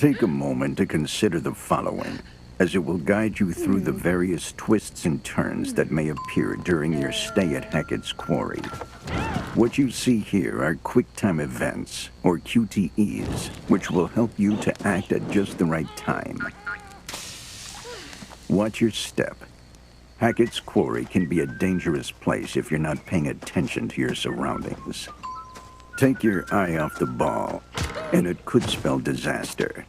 Take a moment to consider the following, as it will guide you through the various twists and turns that may appear during your stay at Hackett's Quarry. What you see here are quick-time events, or QTEs, which will help you to act at just the right time. Watch your step. Hackett's Quarry can be a dangerous place if you're not paying attention to your surroundings. Take your eye off the ball, and it could spell disaster.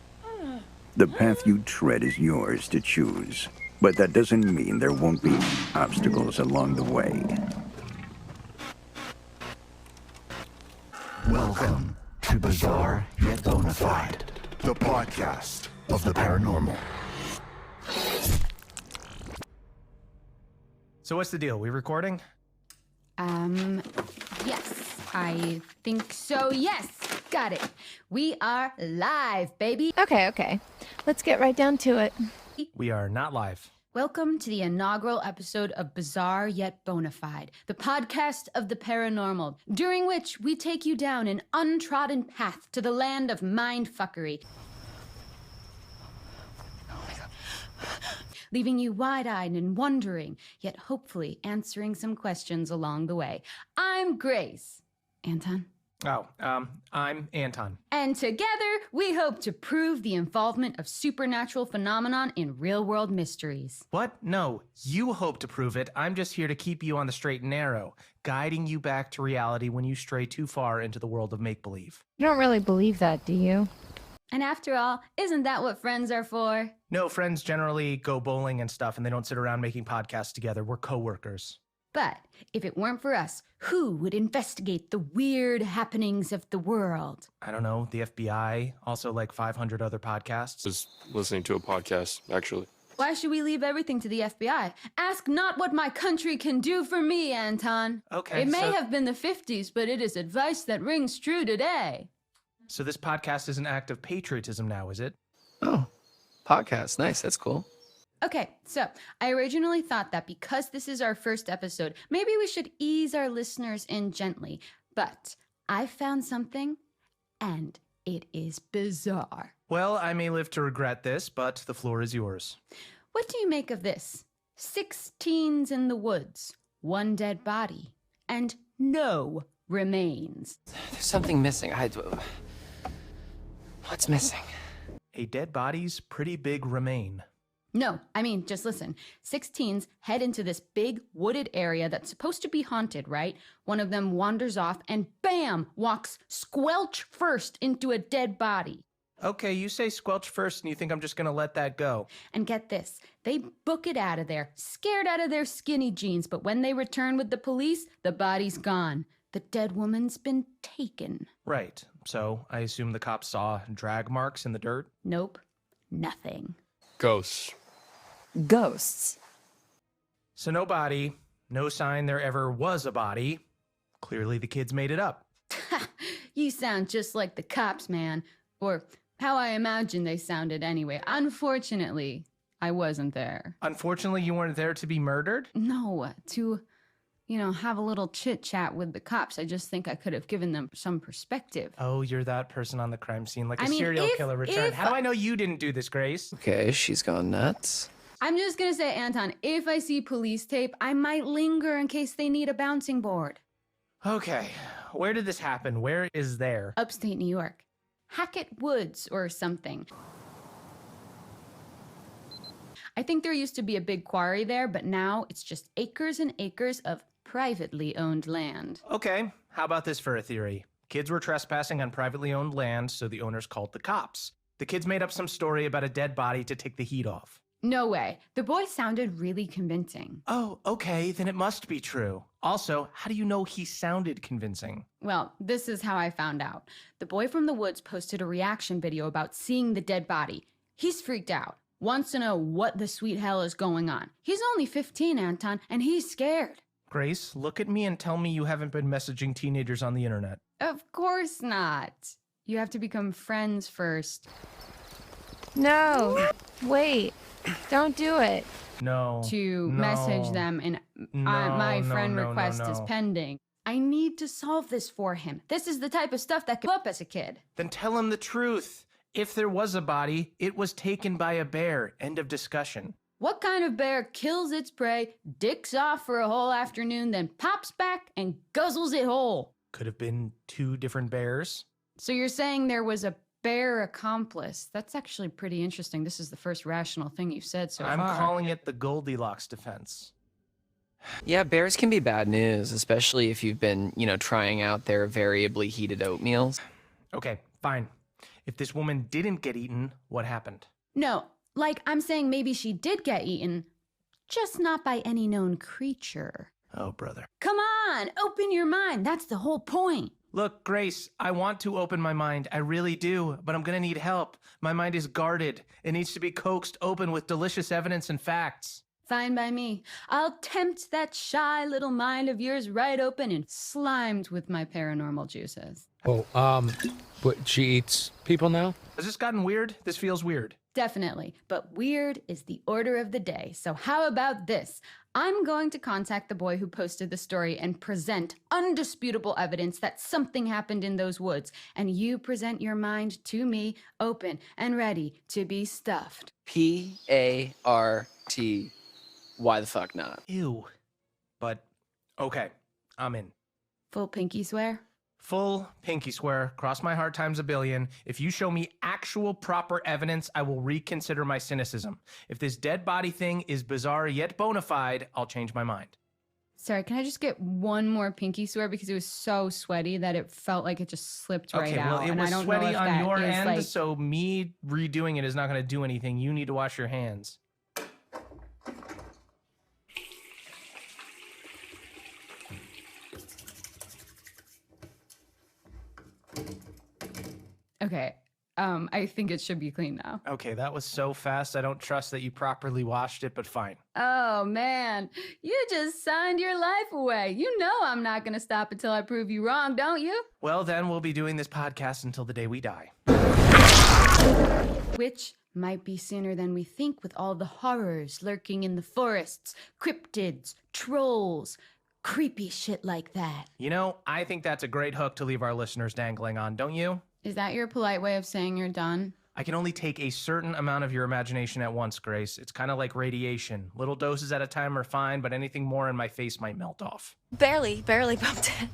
The path you tread is yours to choose, but that doesn't mean there won't be obstacles along the way. Welcome to Bizarre Yet Bonafide, the podcast of the paranormal. So what's the deal? We recording? Yes, I think so. Yes, got it. We are live, baby. Okay. Let's get right down to it. We are not live. Welcome to the inaugural episode of Bizarre Yet Bonafide, the podcast of the paranormal, during which we take you down an untrodden path to the land of mindfuckery. Oh my God. Leaving you wide-eyed and wondering, yet hopefully answering some questions along the way. I'm Grace. Anton? I'm Anton. And together, we hope to prove the involvement of supernatural phenomenon in real-world mysteries. What? No, you hope to prove it. I'm just here to keep you on the straight and narrow, guiding you back to reality when you stray too far into the world of make-believe. You don't really believe that, do you? And after all, isn't that what friends are for? No, friends generally go bowling and stuff, and they don't sit around making podcasts together. We're coworkers. But if it weren't for us, who would investigate the weird happenings of the world? I don't know, the FBI, also like 500 other podcasts. Was listening to a podcast, actually. Why should we leave everything to the FBI? Ask not what my country can do for me, Anton. Okay, It may have been the 50s, but it is advice that rings true today. So this podcast is an act of patriotism now, is it? Oh, podcast. Nice. That's cool. Okay, so I originally thought that because this is our first episode, maybe we should ease our listeners in gently. But I found something, and it is bizarre. Well, I may live to regret this, but the floor is yours. What do you make of this? 6 teens in the woods, 1 dead body, and no remains. There's something missing. What's missing? A dead body's pretty big remain. No, I mean, just listen. 6 teens head into this big wooded area that's supposed to be haunted, right? One of them wanders off and bam, walks squelch first into a dead body. Okay, you say squelch first and you think I'm just gonna let that go. And get this, they book it out of there, scared out of their skinny jeans, but when they return with the police, the body's gone. The dead woman's been taken. Right, so I assume the cops saw drag marks in the dirt? Nope, nothing. Ghosts. Ghosts. So no body, no sign there ever was a body. Clearly the kids made it up. You sound just like the cops, man. Or how I imagine they sounded anyway. Unfortunately, I wasn't there. Unfortunately, you weren't there to be murdered? No, to, have a little chit-chat with the cops. I just think I could have given them some perspective. Oh, you're that person on the crime scene, like a I mean, serial killer returned. How do I know you didn't do this, Grace? Okay, she's gone nuts. I'm just gonna say, Anton, if I see police tape, I might linger in case they need a bouncing board. Okay, where did this happen? Where is there? Upstate New York. Hackett Woods or something. I think there used to be a big quarry there, but now it's just acres and acres of privately owned land. Okay, how about this for a theory? Kids were trespassing on privately owned land, so the owners called the cops. The kids made up some story about a dead body to take the heat off. No way. The boy sounded really convincing. Oh, okay, then it must be true. Also, how do you know he sounded convincing? Well, this is how I found out. The boy from the woods posted a reaction video about seeing the dead body. He's freaked out. Wants to know what the sweet hell is going on. He's only 15, Anton, and he's scared. Grace, look at me and tell me you haven't been messaging teenagers on the internet. Of course not. You have to become friends first. No. Wait. Don't do it. No. To no, message them and my friend request is pending. I need to solve this for him. This is the type of stuff that came up as a kid. Then tell him the truth. If there was a body, it was taken by a bear. End of discussion. What kind of bear kills its prey, dicks off for a whole afternoon, then pops back and guzzles it whole? Could have been 2 different bears. So you're saying there was a bear accomplice? That's actually pretty interesting. This is the first rational thing you've said so I'm far. calling it the Goldilocks defense. Yeah, bears can be bad news, especially if you've been, trying out their variably heated oatmeals. Okay, fine. If this woman didn't get eaten, what happened? No, like I'm saying maybe she did get eaten, just not by any known creature. Oh, brother. Come on, open your mind. That's the whole point. Look, Grace, I want to open my mind. I really do, but I'm gonna need help. My mind is guarded. It needs to be coaxed open with delicious evidence and facts. Fine by me. I'll tempt that shy little mind of yours right open and slimed with my paranormal juices. Oh, but she eats people now? Has this gotten weird? This feels weird. Definitely, but weird is the order of the day. So how about this? I'm going to contact the boy who posted the story and present undisputable evidence that something happened in those woods. And you present your mind to me, open and ready to be stuffed. P-A-R-T. Why the fuck not? Ew. But, okay, I'm in. Full pinky swear? Full pinky swear, cross my heart times a billion. If you show me actual proper evidence, I will reconsider my cynicism. If this dead body thing is bizarre yet bona fide, I'll change my mind. Sorry, can I just get one more pinky swear because it was so sweaty that it felt like it just slipped right out. Okay, well, it and was I don't sweaty know if on that your is, end, like... so me redoing it is not going to do anything. You need to wash your hands. Okay, I think it should be clean now. Okay, that was so fast. I don't trust that you properly washed it, but fine. Oh man, you just signed your life away. You know I'm not gonna stop until I prove you wrong, don't you? Well, then we'll be doing this podcast until the day we die. Which might be sooner than we think with all the horrors lurking in the forests, cryptids, trolls, creepy shit like that. You know, I think that's a great hook to leave our listeners dangling on, don't you? Is that your polite way of saying you're done? I can only take a certain amount of your imagination at once, Grace. It's kind of like radiation. Little doses at a time are fine, but anything more in my face might melt off. Barely bumped it.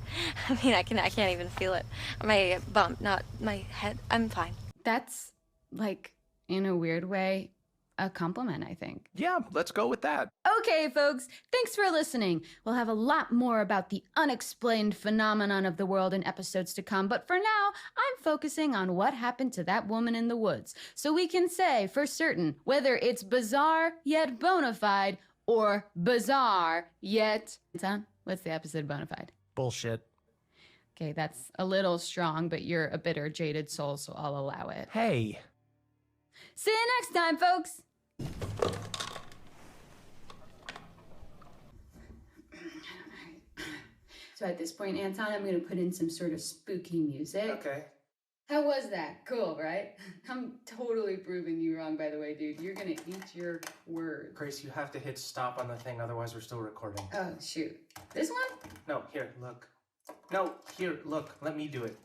I mean, I can't even feel it. My bump, not my head. I'm fine. That's, like, in a weird way, a compliment, I think. Yeah, let's go with that. Okay, folks, thanks for listening. We'll have a lot more about the unexplained phenomenon of the world in episodes to come, but for now, I'm focusing on what happened to that woman in the woods, so we can say for certain whether it's bizarre yet bona fide or bizarre yet... What's the episode bona fide? Bullshit. Okay, that's a little strong, but you're a bitter, jaded soul, so I'll allow it. Hey. See you next time, folks! So at this point, Anton, I'm going to put in some sort of spooky music. Okay. How was that? Cool, right? I'm totally proving you wrong, by the way, dude. You're going to eat your words. Grace, you have to hit stop on the thing, otherwise we're still recording. Oh, shoot. This one? No, here, look. No, here, look. Let me do it.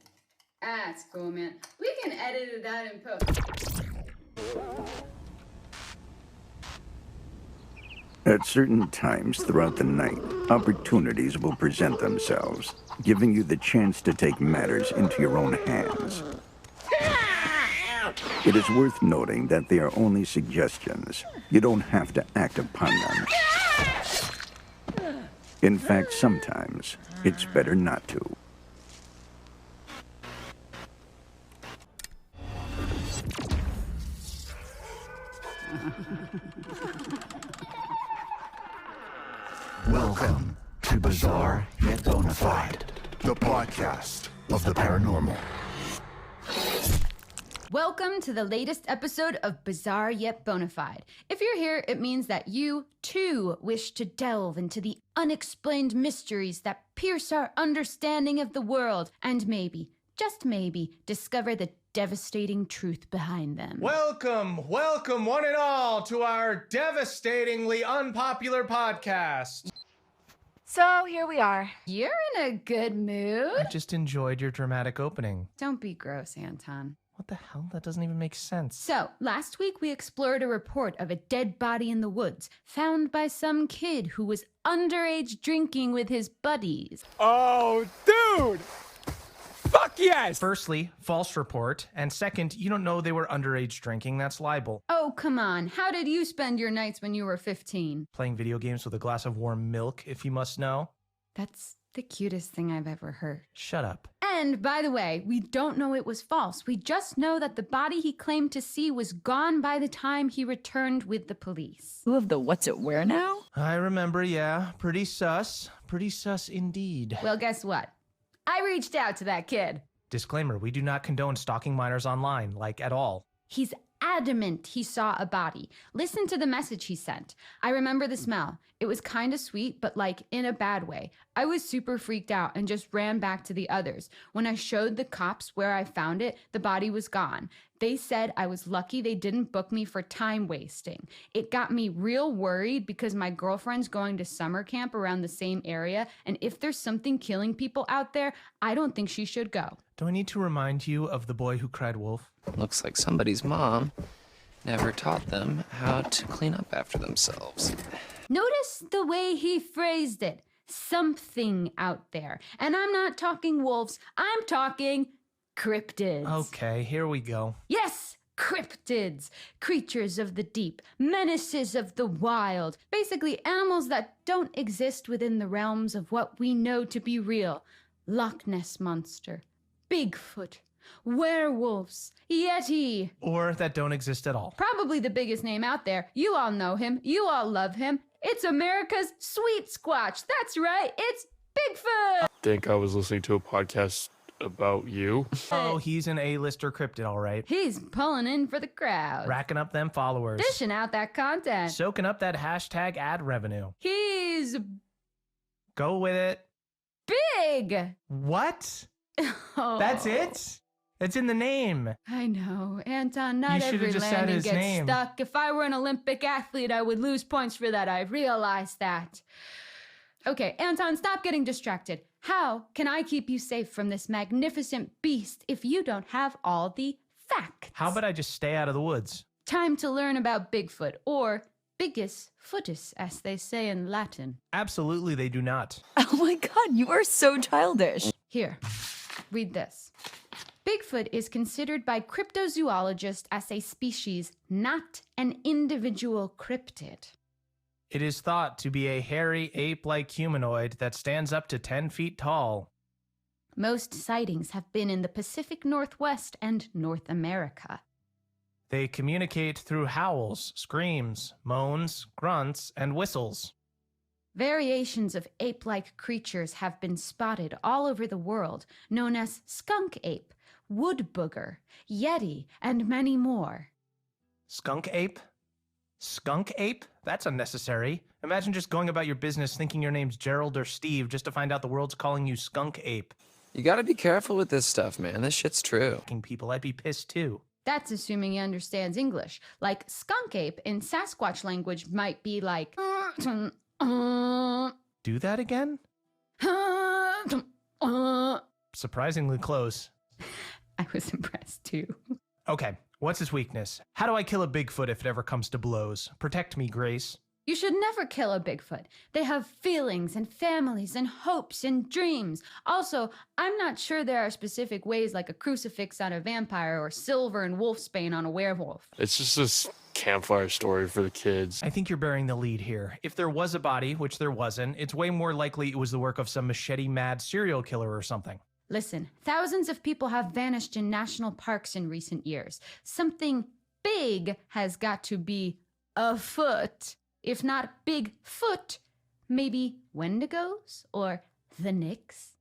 Ah, it's cool, man. We can edit it out in post. At certain times throughout the night, opportunities will present themselves, giving you the chance to take matters into your own hands. It is worth noting that they are only suggestions. You don't have to act upon them. In fact, sometimes it's better not to. Welcome to Bizarre Yet Bonafide, the podcast of the paranormal. Welcome to the latest episode of Bizarre Yet Bonafide. If you're here, it means that you, too, wish to delve into the unexplained mysteries that pierce our understanding of the world and maybe, just maybe, discover the devastating truth behind them. Welcome, welcome one and all to our devastatingly unpopular podcast. So here we are. You're in a good mood. I just enjoyed your dramatic opening. Don't be gross, Anton. What the hell? That doesn't even make sense. So, last week we explored a report of a dead body in the woods found by some kid who was underage drinking with his buddies. Oh, dude! Fuck yes! Firstly, false report. And second, you don't know they were underage drinking. That's libel. Oh, come on. How did you spend your nights when you were 15? Playing video games with a glass of warm milk, if you must know. That's the cutest thing I've ever heard. Shut up. And, by the way, we don't know it was false. We just know that the body he claimed to see was gone by the time he returned with the police. Who of the what's it where now? I remember, yeah. Pretty sus. Pretty sus indeed. Well, guess what? I reached out to that kid. Disclaimer, we do not condone stalking minors online, like at all. He's adamant he saw a body. Listen to the message he sent. I remember the smell. It was kind of sweet, but like in a bad way. I was super freaked out and just ran back to the others. When I showed the cops where I found it, the body was gone. They said I was lucky they didn't book me for time wasting. It got me real worried because my girlfriend's going to summer camp around the same area, and if there's something killing people out there, I don't think she should go. Do I need to remind you of the boy who cried wolf? Looks like somebody's mom never taught them how to clean up after themselves. Notice the way he phrased it. Something out there. And I'm not talking wolves, I'm talking cryptids. Okay, here we go. Yes, cryptids. Creatures of the deep, menaces of the wild. Basically, animals that don't exist within the realms of what we know to be real. Loch Ness Monster, Bigfoot, werewolves, Yeti. Or that don't exist at all. Probably the biggest name out there. You all know him. You all love him. It's America's Sweet Squatch. That's right. It's Bigfoot. I think I was listening to a podcast about you. Oh, he's an A-lister cryptid, all right. He's pulling in for the crowd. Racking up them followers. Dishing out that content. Soaking up that hashtag ad revenue. He's Go with it. big. What? Oh. That's it? It's in the name. I know, Anton, not You should've every just said landing his gets name. stuck. If I were an Olympic athlete, I would lose points for that. I realize that. Okay, Anton, stop getting distracted. How can I keep you safe from this magnificent beast if you don't have all the facts? How about I just stay out of the woods? Time to learn about Bigfoot, or Bigus footus, as they say in Latin. Absolutely, they do not. Oh my god, you are so childish. Here, read this. Bigfoot is considered by cryptozoologists as a species, not an individual cryptid. It is thought to be a hairy ape-like humanoid that stands up to 10 feet tall. Most sightings have been in the Pacific Northwest and North America. They communicate through howls, screams, moans, grunts, and whistles. Variations of ape-like creatures have been spotted all over the world, known as skunk ape, wood booger, yeti, and many more. Skunk ape? Skunk ape? That's unnecessary. Imagine just going about your business thinking your name's Gerald or Steve just to find out the world's calling you skunk ape. You gotta be careful with this stuff, man. This shit's true. People, I'd be pissed too. That's assuming he understands English. Like skunk ape in Sasquatch language might be like... Do that again? Surprisingly close. I was impressed too. Okay, what's his weakness? How do I kill a Bigfoot if it ever comes to blows? Protect me, Grace. You should never kill a Bigfoot. They have feelings and families and hopes and dreams. Also, I'm not sure there are specific ways like a crucifix on a vampire or silver and wolfsbane on a werewolf. It's just this campfire story for the kids. I think you're bearing the lead here. If there was a body, which there wasn't, it's way more likely it was the work of some machete-mad serial killer or something. Listen, thousands of people have vanished in national parks in recent years. Something big has got to be afoot. If not Bigfoot, maybe Wendigos or the Nix?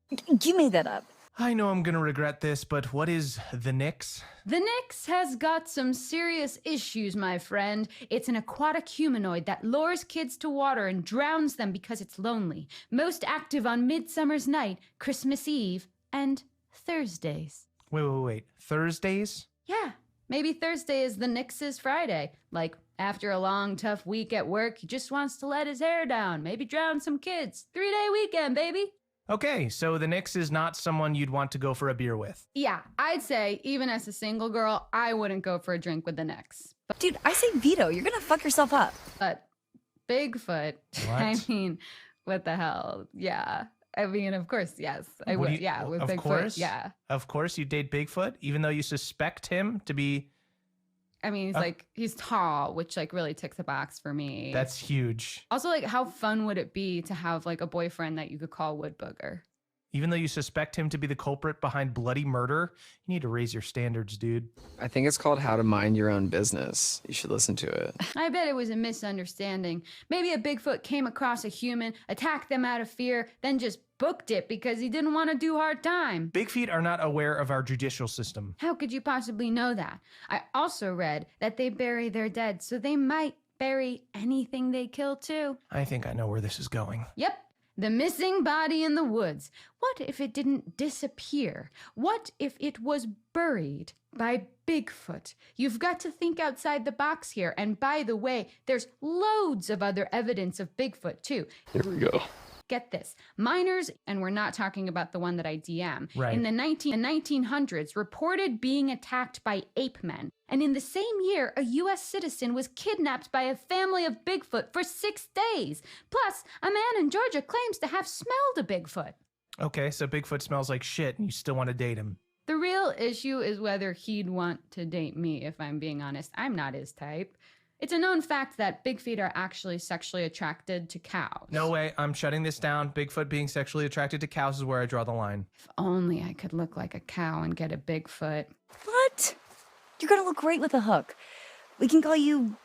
You made that up. I know I'm gonna regret this, but what is the Nix? The Nix has got some serious issues, my friend. It's an aquatic humanoid that lures kids to water and drowns them because it's lonely. Most active on Midsummer's Night, Christmas Eve, and Thursdays. Wait. Thursdays? Yeah, maybe Thursday is the Nix's Friday. Like, after a long, tough week at work, he just wants to let his hair down, maybe drown some kids. 3-day weekend, baby. Okay, so the Nix is not someone you'd want to go for a beer with. Yeah, I'd say, even as a single girl, I wouldn't go for a drink with the Nix. Dude, I say veto. You're gonna fuck yourself up. But Bigfoot, What? I mean, what the hell? Yeah. I mean, of course, yes. I What do would. you- Yeah, with of Bigfoot. course? Yeah. Of course you date Bigfoot, even though you suspect him to be... I mean, he's like, he's tall, which like really ticks the box for me. That's huge. Also, like, how fun would it be to have like a boyfriend that you could call Wood Booger? Even though you suspect him to be the culprit behind bloody murder, you need to raise your standards, dude. I think it's called How to Mind Your Own Business. You should listen to it. I bet it was a misunderstanding. Maybe a Bigfoot came across a human, attacked them out of fear, then just booked it because he didn't want to do hard time. Big feet are not aware of our judicial system. How could you possibly know that? I also read that they bury their dead, so they might bury anything they kill too. I think I know where this is going. Yep. The missing body in the woods. What if it didn't disappear? What if it was buried by Bigfoot? You've got to think outside the box here. And by the way, there's loads of other evidence of Bigfoot too. Here we go. Get this. Miners, and we're not talking about the one that I DM, Right. in the 1900s reported being attacked by ape men. And in the same year, a U.S. citizen was kidnapped by a family of Bigfoot for 6 days. Plus, a man in Georgia claims to have smelled a Bigfoot. Okay, so Bigfoot smells like shit and you still want to date him. The real issue is whether he'd want to date me, if I'm being honest. I'm not his type. It's a known fact that big feet are actually sexually attracted to cows. No way, I'm shutting this down. Bigfoot being sexually attracted to cows is where I draw the line. If only I could look like a cow and get a Bigfoot. What? You're gonna look great with a hook. We can call you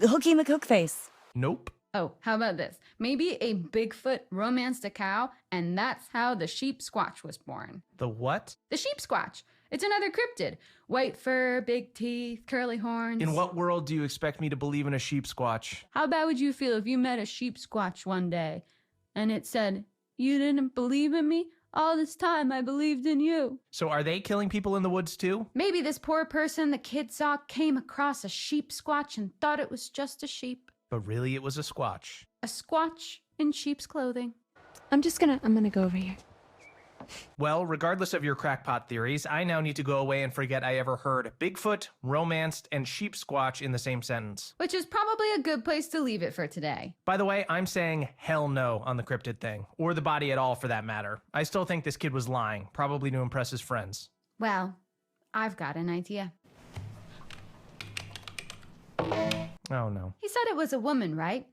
Hooky McHookface. Nope. Oh, how about this? Maybe a Bigfoot romanced a cow, and that's how the sheep squatch was born. The what? The sheep squatch. It's another cryptid. White fur, big teeth, curly horns. In what world do you expect me to believe in a sheep squatch? How bad would you feel if you met a sheep squatch one day and it said, "You didn't believe in me? All this time I believed in you." So are they killing people in the woods too? Maybe this poor person the kid saw came across a sheep squatch and thought it was just a sheep. But really it was a squatch. A squatch in sheep's clothing. I'm gonna go over here. Well, regardless of your crackpot theories, I now need to go away and forget I ever heard Bigfoot, romanced, and sheep squatch in the same sentence. Which is probably a good place to leave it for today. By the way, I'm saying hell no on the cryptid thing, or the body at all for that matter. I still think this kid was lying, probably to impress his friends. Well, I've got an idea. Oh no. He said it was a woman, right?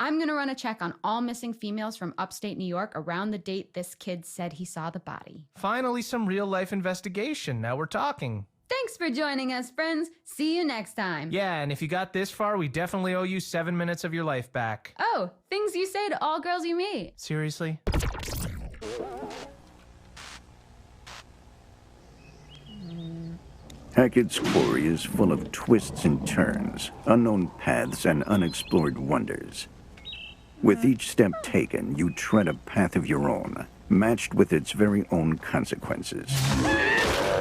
I'm gonna run a check on all missing females from upstate New York around the date this kid said he saw the body. Finally, some real life investigation. Now we're talking. Thanks for joining us, friends. See you next time. Yeah, and if you got this far, we definitely owe you 7 minutes of your life back. Oh, things you say to all girls you meet. Seriously? Hackett's Quarry is full of twists and turns, unknown paths, and unexplored wonders. With each step taken, you tread a path of your own, matched with its very own consequences.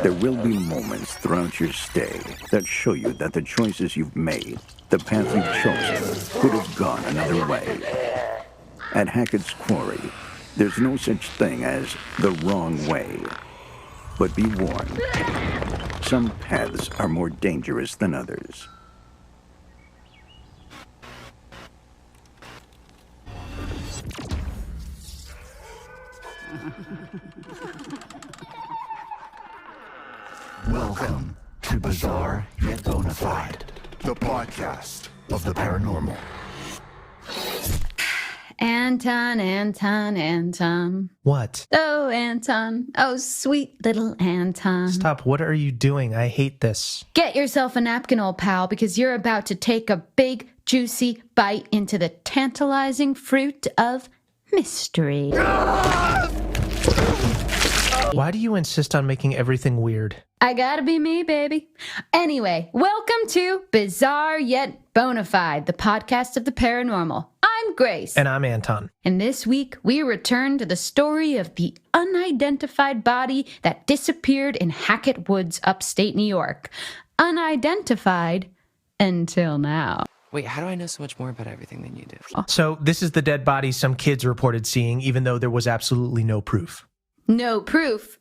There will be moments throughout your stay that show you that the choices you've made, the path you've chosen, could have gone another way. At Hackett's Quarry, there's no such thing as the wrong way. But be warned, some paths are more dangerous than others. Welcome to Bizarre Yet Bonafide, the podcast of the paranormal. Anton. What? Oh, Anton. Oh, sweet little Anton. Stop. What are you doing? I hate this. Get yourself a napkin, old pal, because you're about to take a big, juicy bite into the tantalizing fruit of mystery. Why do you insist on making everything weird? I gotta be me, baby. Anyway, welcome to Bizarre Yet Bonafide, the podcast of the paranormal. I'm Grace. And I'm Anton. And this week, we return to the story of the unidentified body that disappeared in Hackett Woods, upstate New York. Unidentified until now. Wait, how do I know so much more about everything than you do? So this is the dead body some kids reported seeing, even though there was absolutely no proof. No proof.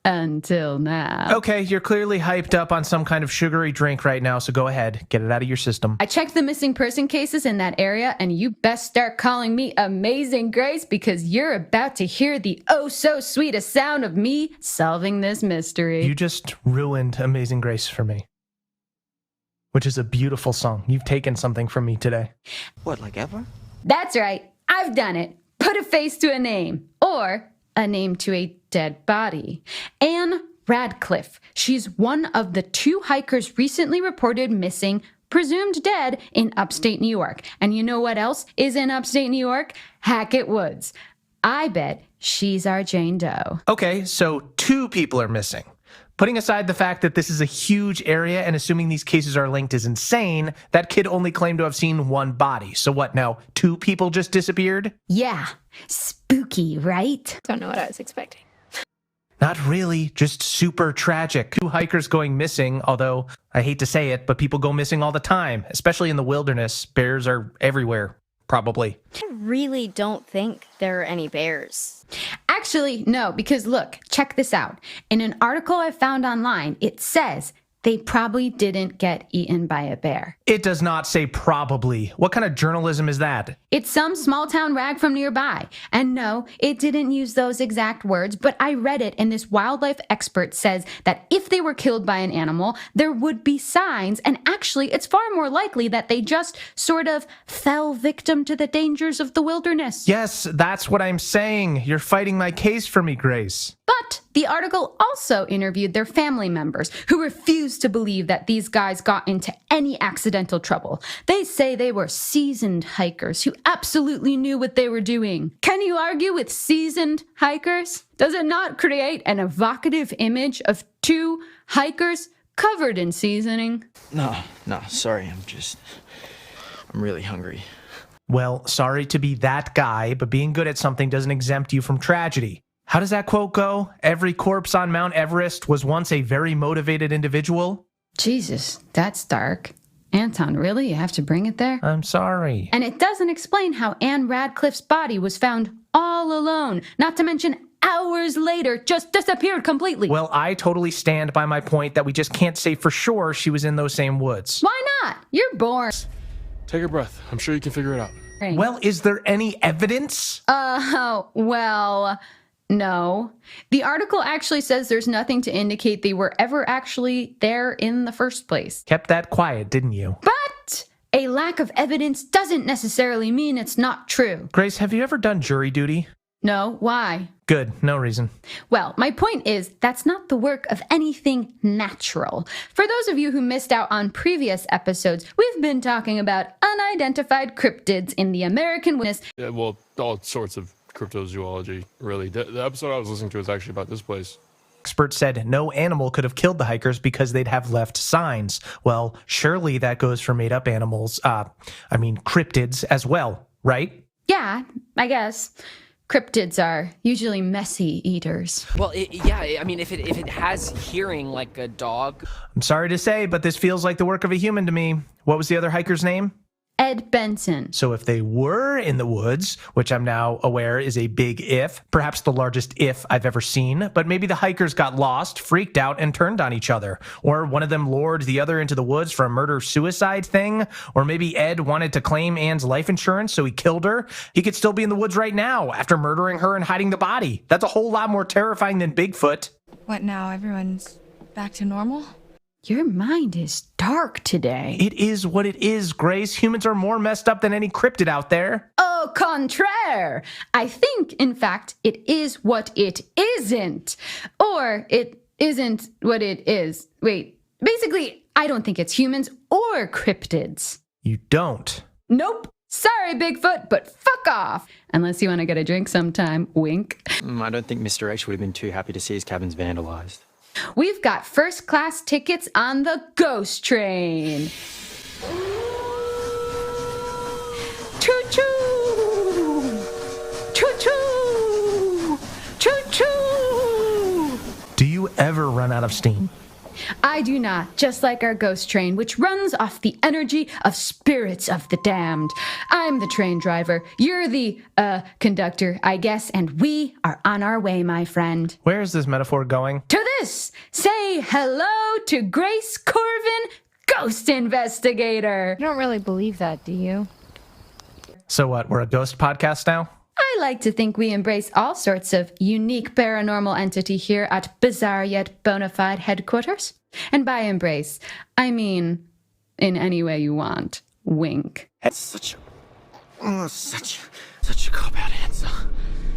Until now. Okay, you're clearly hyped up on some kind of sugary drink right now, so go ahead. Get it out of your system. I checked the missing person cases in that area, and you best start calling me Amazing Grace because you're about to hear the oh-so-sweetest sound of me solving this mystery. You just ruined Amazing Grace for me. Which is a beautiful song. You've taken something from me today. What, like ever? That's right. I've done it. Put a face to a name. Or a name to a dead body. Anne Radcliffe. She's one of the 2 hikers recently reported missing, presumed dead, in upstate New York. And you know what else is in upstate New York? Hackett Woods. I bet she's our Jane Doe. Okay, so 2 people are missing. Putting aside the fact that this is a huge area and assuming these cases are linked is insane, that kid only claimed to have seen 1 body. So what now, 2 people just disappeared? Yeah, spooky, right? Don't know what I was expecting. Not really, just super tragic. 2 hikers going missing, although I hate to say it, but people go missing all the time, especially in the wilderness. Bears are everywhere, probably. I really don't think there are any bears. Actually, no, because look, check this out. In an article I found online, it says they probably didn't get eaten by a bear. It does not say probably. What kind of journalism is that? It's some small town rag from nearby. And no, it didn't use those exact words, but I read it, and this wildlife expert says that if they were killed by an animal, there would be signs, and actually it's far more likely that they just sort of fell victim to the dangers of the wilderness. Yes, that's what I'm saying. You're fighting my case for me, Grace. But the article also interviewed their family members who refused to believe that these guys got into any accidental trouble. They say they were seasoned hikers who absolutely knew what they were doing. Can you argue with seasoned hikers? Does it not create an evocative image of 2 hikers covered in seasoning? No, sorry, I'm really hungry. Well, sorry to be that guy, but being good at something doesn't exempt you from tragedy. How does that quote go? Every corpse on Mount Everest was once a very motivated individual? Jesus, that's dark. Anton, really? You have to bring it there? I'm sorry. And it doesn't explain how Anne Radcliffe's body was found all alone, not to mention hours later, just disappeared completely. Well, I totally stand by my point that we just can't say for sure she was in those same woods. Why not? You're born. Take a breath. I'm sure you can figure it out. Well, is there any evidence? Well, no. The article actually says there's nothing to indicate they were ever actually there in the first place. Kept that quiet, didn't you? But a lack of evidence doesn't necessarily mean it's not true. Grace, have you ever done jury duty? No, why? Good, no reason. Well, my point is that's not the work of anything natural. For those of you who missed out on previous episodes, we've been talking about unidentified cryptids in the American wilderness. Yeah, well, all sorts of cryptozoology, really. The episode I was listening to was actually about this place. Experts said no animal could have killed the hikers because they'd have left signs. Well, surely that goes for made-up animals, cryptids as well, right? Yeah, I guess. Cryptids are usually messy eaters. Well, if it has hearing like a dog. I'm sorry to say, but this feels like the work of a human to me. What was the other hiker's name? Ed Benson. So if they were in the woods, which I'm now aware is a big if, perhaps the largest if I've ever seen, but maybe the hikers got lost, freaked out, and turned on each other. Or one of them lured the other into the woods for a murder-suicide thing. Or maybe Ed wanted to claim Anne's life insurance, so he killed her. He could still be in the woods right now after murdering her and hiding the body. That's a whole lot more terrifying than Bigfoot. What now? Everyone's back to normal? Your mind is dark today. It is what it is, Grace. Humans are more messed up than any cryptid out there. Au contraire. I think, in fact, it is what it isn't. Or it isn't what it is. Wait, basically, I don't think it's humans or cryptids. You don't? Nope. Sorry, Bigfoot, but fuck off. Unless you want to get a drink sometime. Wink. I don't think Mr. X would have been too happy to see his cabins vandalized. We've got first-class tickets on the ghost train. Choo-choo! Choo-choo! Choo-choo! Do you ever run out of steam? I do not, just like our ghost train, which runs off the energy of spirits of the damned. I'm the train driver. You're the, conductor, I guess, and we are on our way, my friend. Where is this metaphor going? To this! Say hello to Grace Corvin, ghost investigator. You don't really believe that, do you? So what, we're a ghost podcast now? I like to think we embrace all sorts of unique paranormal entity here at Bizarre Yet Bonafide headquarters. And by embrace, I mean in any way you want. Wink. It's such a cop-out answer.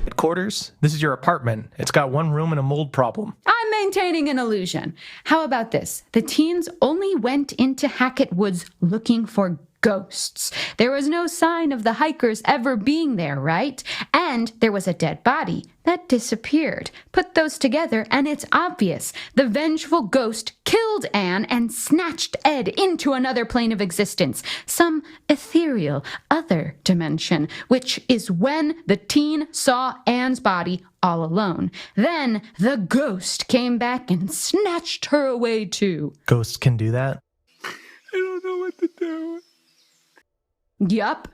Headquarters? This is your apartment. It's got one room and a mold problem. I'm maintaining an illusion. How about this? The teens only went into Hackett Woods looking for ghosts. There was no sign of the hikers ever being there, right? And there was a dead body that disappeared. Put those together and it's obvious. The vengeful ghost killed Anne and snatched Ed into another plane of existence, some ethereal other dimension, which is when the teen saw Anne's body all alone. Then the ghost came back and snatched her away too. Ghosts can do that? I don't know what to do. Yup.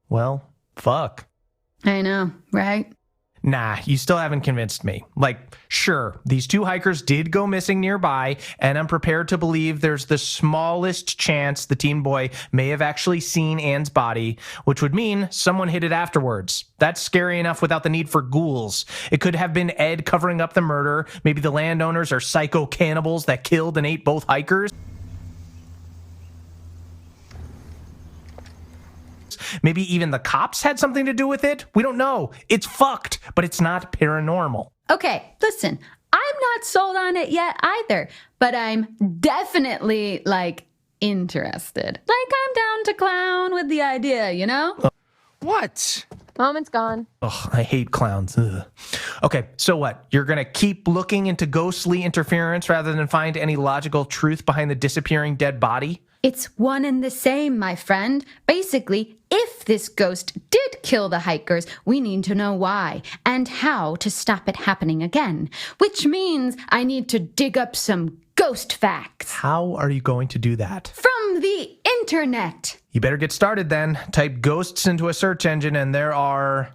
Well, fuck. I know, right? Nah, you still haven't convinced me. Like, sure, these two hikers did go missing nearby, and I'm prepared to believe there's the smallest chance the teen boy may have actually seen Anne's body, which would mean someone hid it afterwards. That's scary enough without the need for ghouls. It could have been Ed covering up the murder. Maybe the landowners are psycho cannibals that killed and ate both hikers. Maybe even the cops had something to do with it. We don't know. It's fucked, but it's not paranormal. Okay, listen, I'm not sold on it yet either, but I'm definitely, interested. I'm down to clown with the idea, you know? What? Moment's gone. Ugh, I hate clowns. Ugh. Okay, so what? You're gonna keep looking into ghostly interference rather than find any logical truth behind the disappearing dead body? It's one and the same, my friend. Basically, if this ghost did kill the hikers, we need to know why and how to stop it happening again. Which means I need to dig up some ghost facts. How are you going to do that? From the internet. You better get started then. Type ghosts into a search engine and there are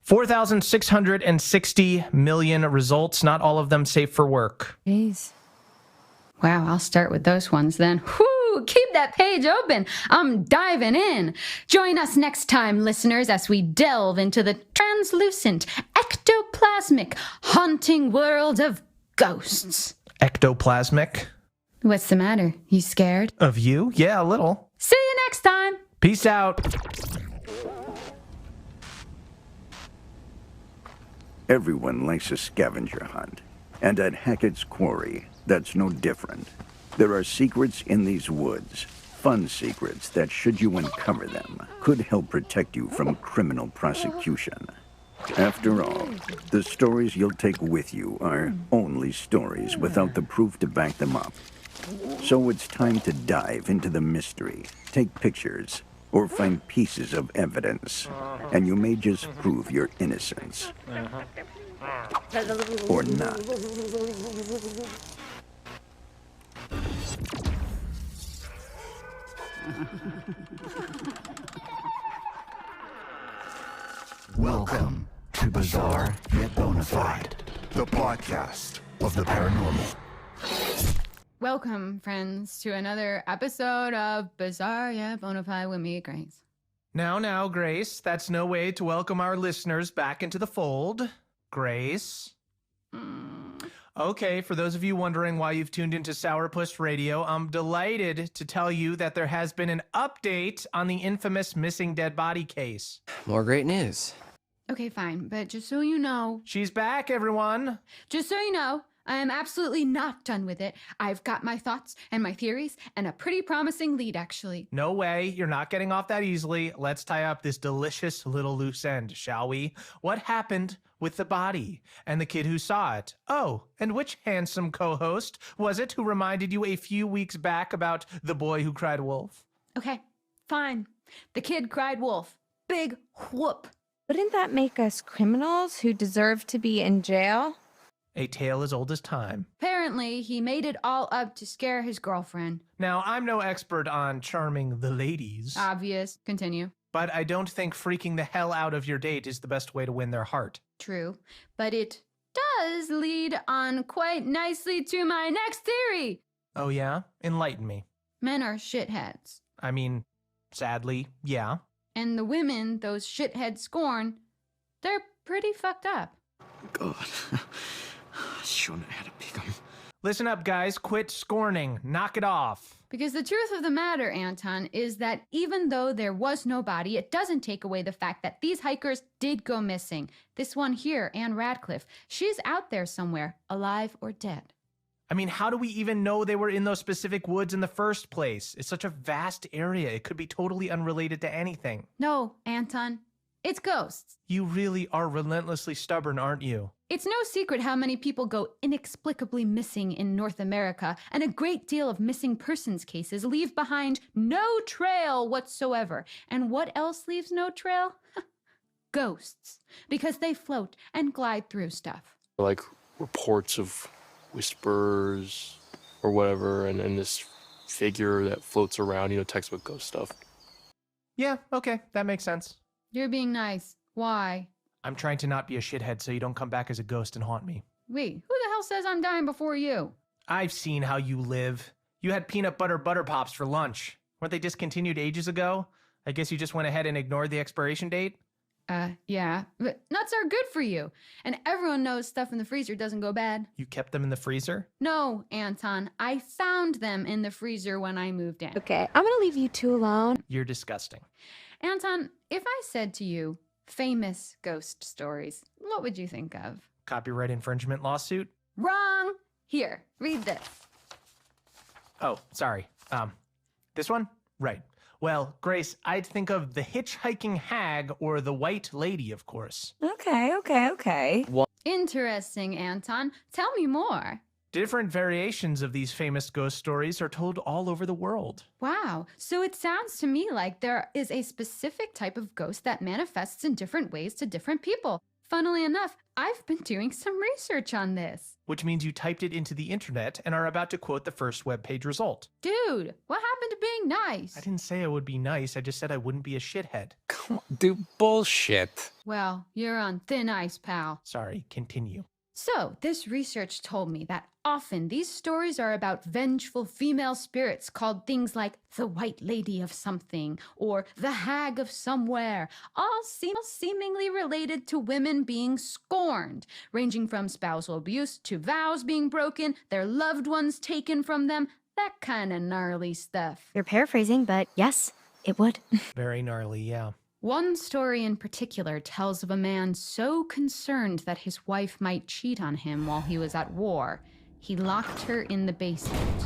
4,660 million results, not all of them safe for work. Jeez. Wow, I'll start with those ones then. Whoo, keep that page open. I'm diving in. Join us next time, listeners, as we delve into the translucent, ectoplasmic, haunting world of ghosts. Ectoplasmic? What's the matter? You scared? Of you? Yeah, a little. See you next time. Peace out. Everyone likes a scavenger hunt. And at Hackett's Quarry, that's no different. There are secrets in these woods, fun secrets that, should you uncover them, could help protect you from criminal prosecution. After all, the stories you'll take with you are only stories without the proof to back them up. So it's time to dive into the mystery, take pictures, or find pieces of evidence, and you may just prove your innocence. Or not. Welcome to Bizarre Yet Bonafide, the podcast of the paranormal. Welcome, friends, to another episode of Bizarre Yet Bonafide with me, Grace. Now, Grace, that's no way to welcome our listeners back into the fold. Grace? Okay, for those of you wondering why you've tuned into Sourpuss Radio, I'm delighted to tell you that there has been an update on the infamous missing dead body case. More great news. Okay, fine, but just so you know... She's back, everyone! Just so you know, I am absolutely not done with it. I've got my thoughts and my theories and a pretty promising lead, actually. No way, you're not getting off that easily. Let's tie up this delicious little loose end, shall we? What happened with the body and the kid who saw it? Oh, and which handsome co-host was it who reminded you a few weeks back about the boy who cried wolf? Okay, fine. The kid cried wolf. Big whoop. Wouldn't that make us criminals who deserve to be in jail? A tale as old as time. Apparently, he made it all up to scare his girlfriend. Now, I'm no expert on charming the ladies. Obvious. Continue. But I don't think freaking the hell out of your date is the best way to win their heart. True. But it does lead on quite nicely to my next theory. Oh yeah? Enlighten me. Men are shitheads. I mean, sadly, yeah. And the women those shitheads scorn, they're pretty fucked up. God. Shouldn't have had to pick him. Listen up, guys. Quit scorning. Knock it off. Because the truth of the matter, Anton, is that even though there was no body, it doesn't take away the fact that these hikers did go missing. This one here, Anne Radcliffe, she's out there somewhere, alive or dead. I mean, how do we even know they were in those specific woods in the first place? It's such a vast area. It could be totally unrelated to anything. No, Anton, it's ghosts. You really are relentlessly stubborn, aren't you? It's no secret how many people go inexplicably missing in North America, and a great deal of missing persons cases leave behind no trail whatsoever. And what else leaves no trail? Ghosts, because they float and glide through stuff. Like reports of whispers or whatever, and this figure that floats around, textbook ghost stuff. Yeah, okay, that makes sense. You're being nice. Why? I'm trying to not be a shithead so you don't come back as a ghost and haunt me. Wait, who the hell says I'm dying before you? I've seen how you live. You had peanut butter pops for lunch. Weren't they discontinued ages ago? I guess you just went ahead and ignored the expiration date? Yeah. But nuts are good for you. And everyone knows stuff in the freezer doesn't go bad. You kept them in the freezer? No, Anton. I found them in the freezer when I moved in. Okay, I'm gonna leave you two alone. You're disgusting. Anton, if I said to you, famous ghost stories, what would you think of? Copyright infringement lawsuit? Wrong! Here, read this. Oh, sorry. This one? Right. Well, Grace, I'd think of the hitchhiking hag or the white lady, of course. Okay. Interesting, Anton. Tell me more. Different variations of these famous ghost stories are told all over the world. Wow. So it sounds to me like there is a specific type of ghost that manifests in different ways to different people. Funnily enough, I've been doing some research on this. Which means you typed it into the internet and are about to quote the first webpage result. Dude, what happened to being nice? I didn't say I would be nice. I just said I wouldn't be a shithead. Come on, dude, bullshit. Well, you're on thin ice, pal. Sorry, continue. So, this research told me that often these stories are about vengeful female spirits called things like the White Lady of something or the Hag of somewhere, all seemingly related to women being scorned, ranging from spousal abuse to vows being broken, their loved ones taken from them, that kind of gnarly stuff. You're paraphrasing, but yes, it would. Very gnarly, yeah. One story in particular tells of a man so concerned that his wife might cheat on him while he was at war, he locked her in the basement.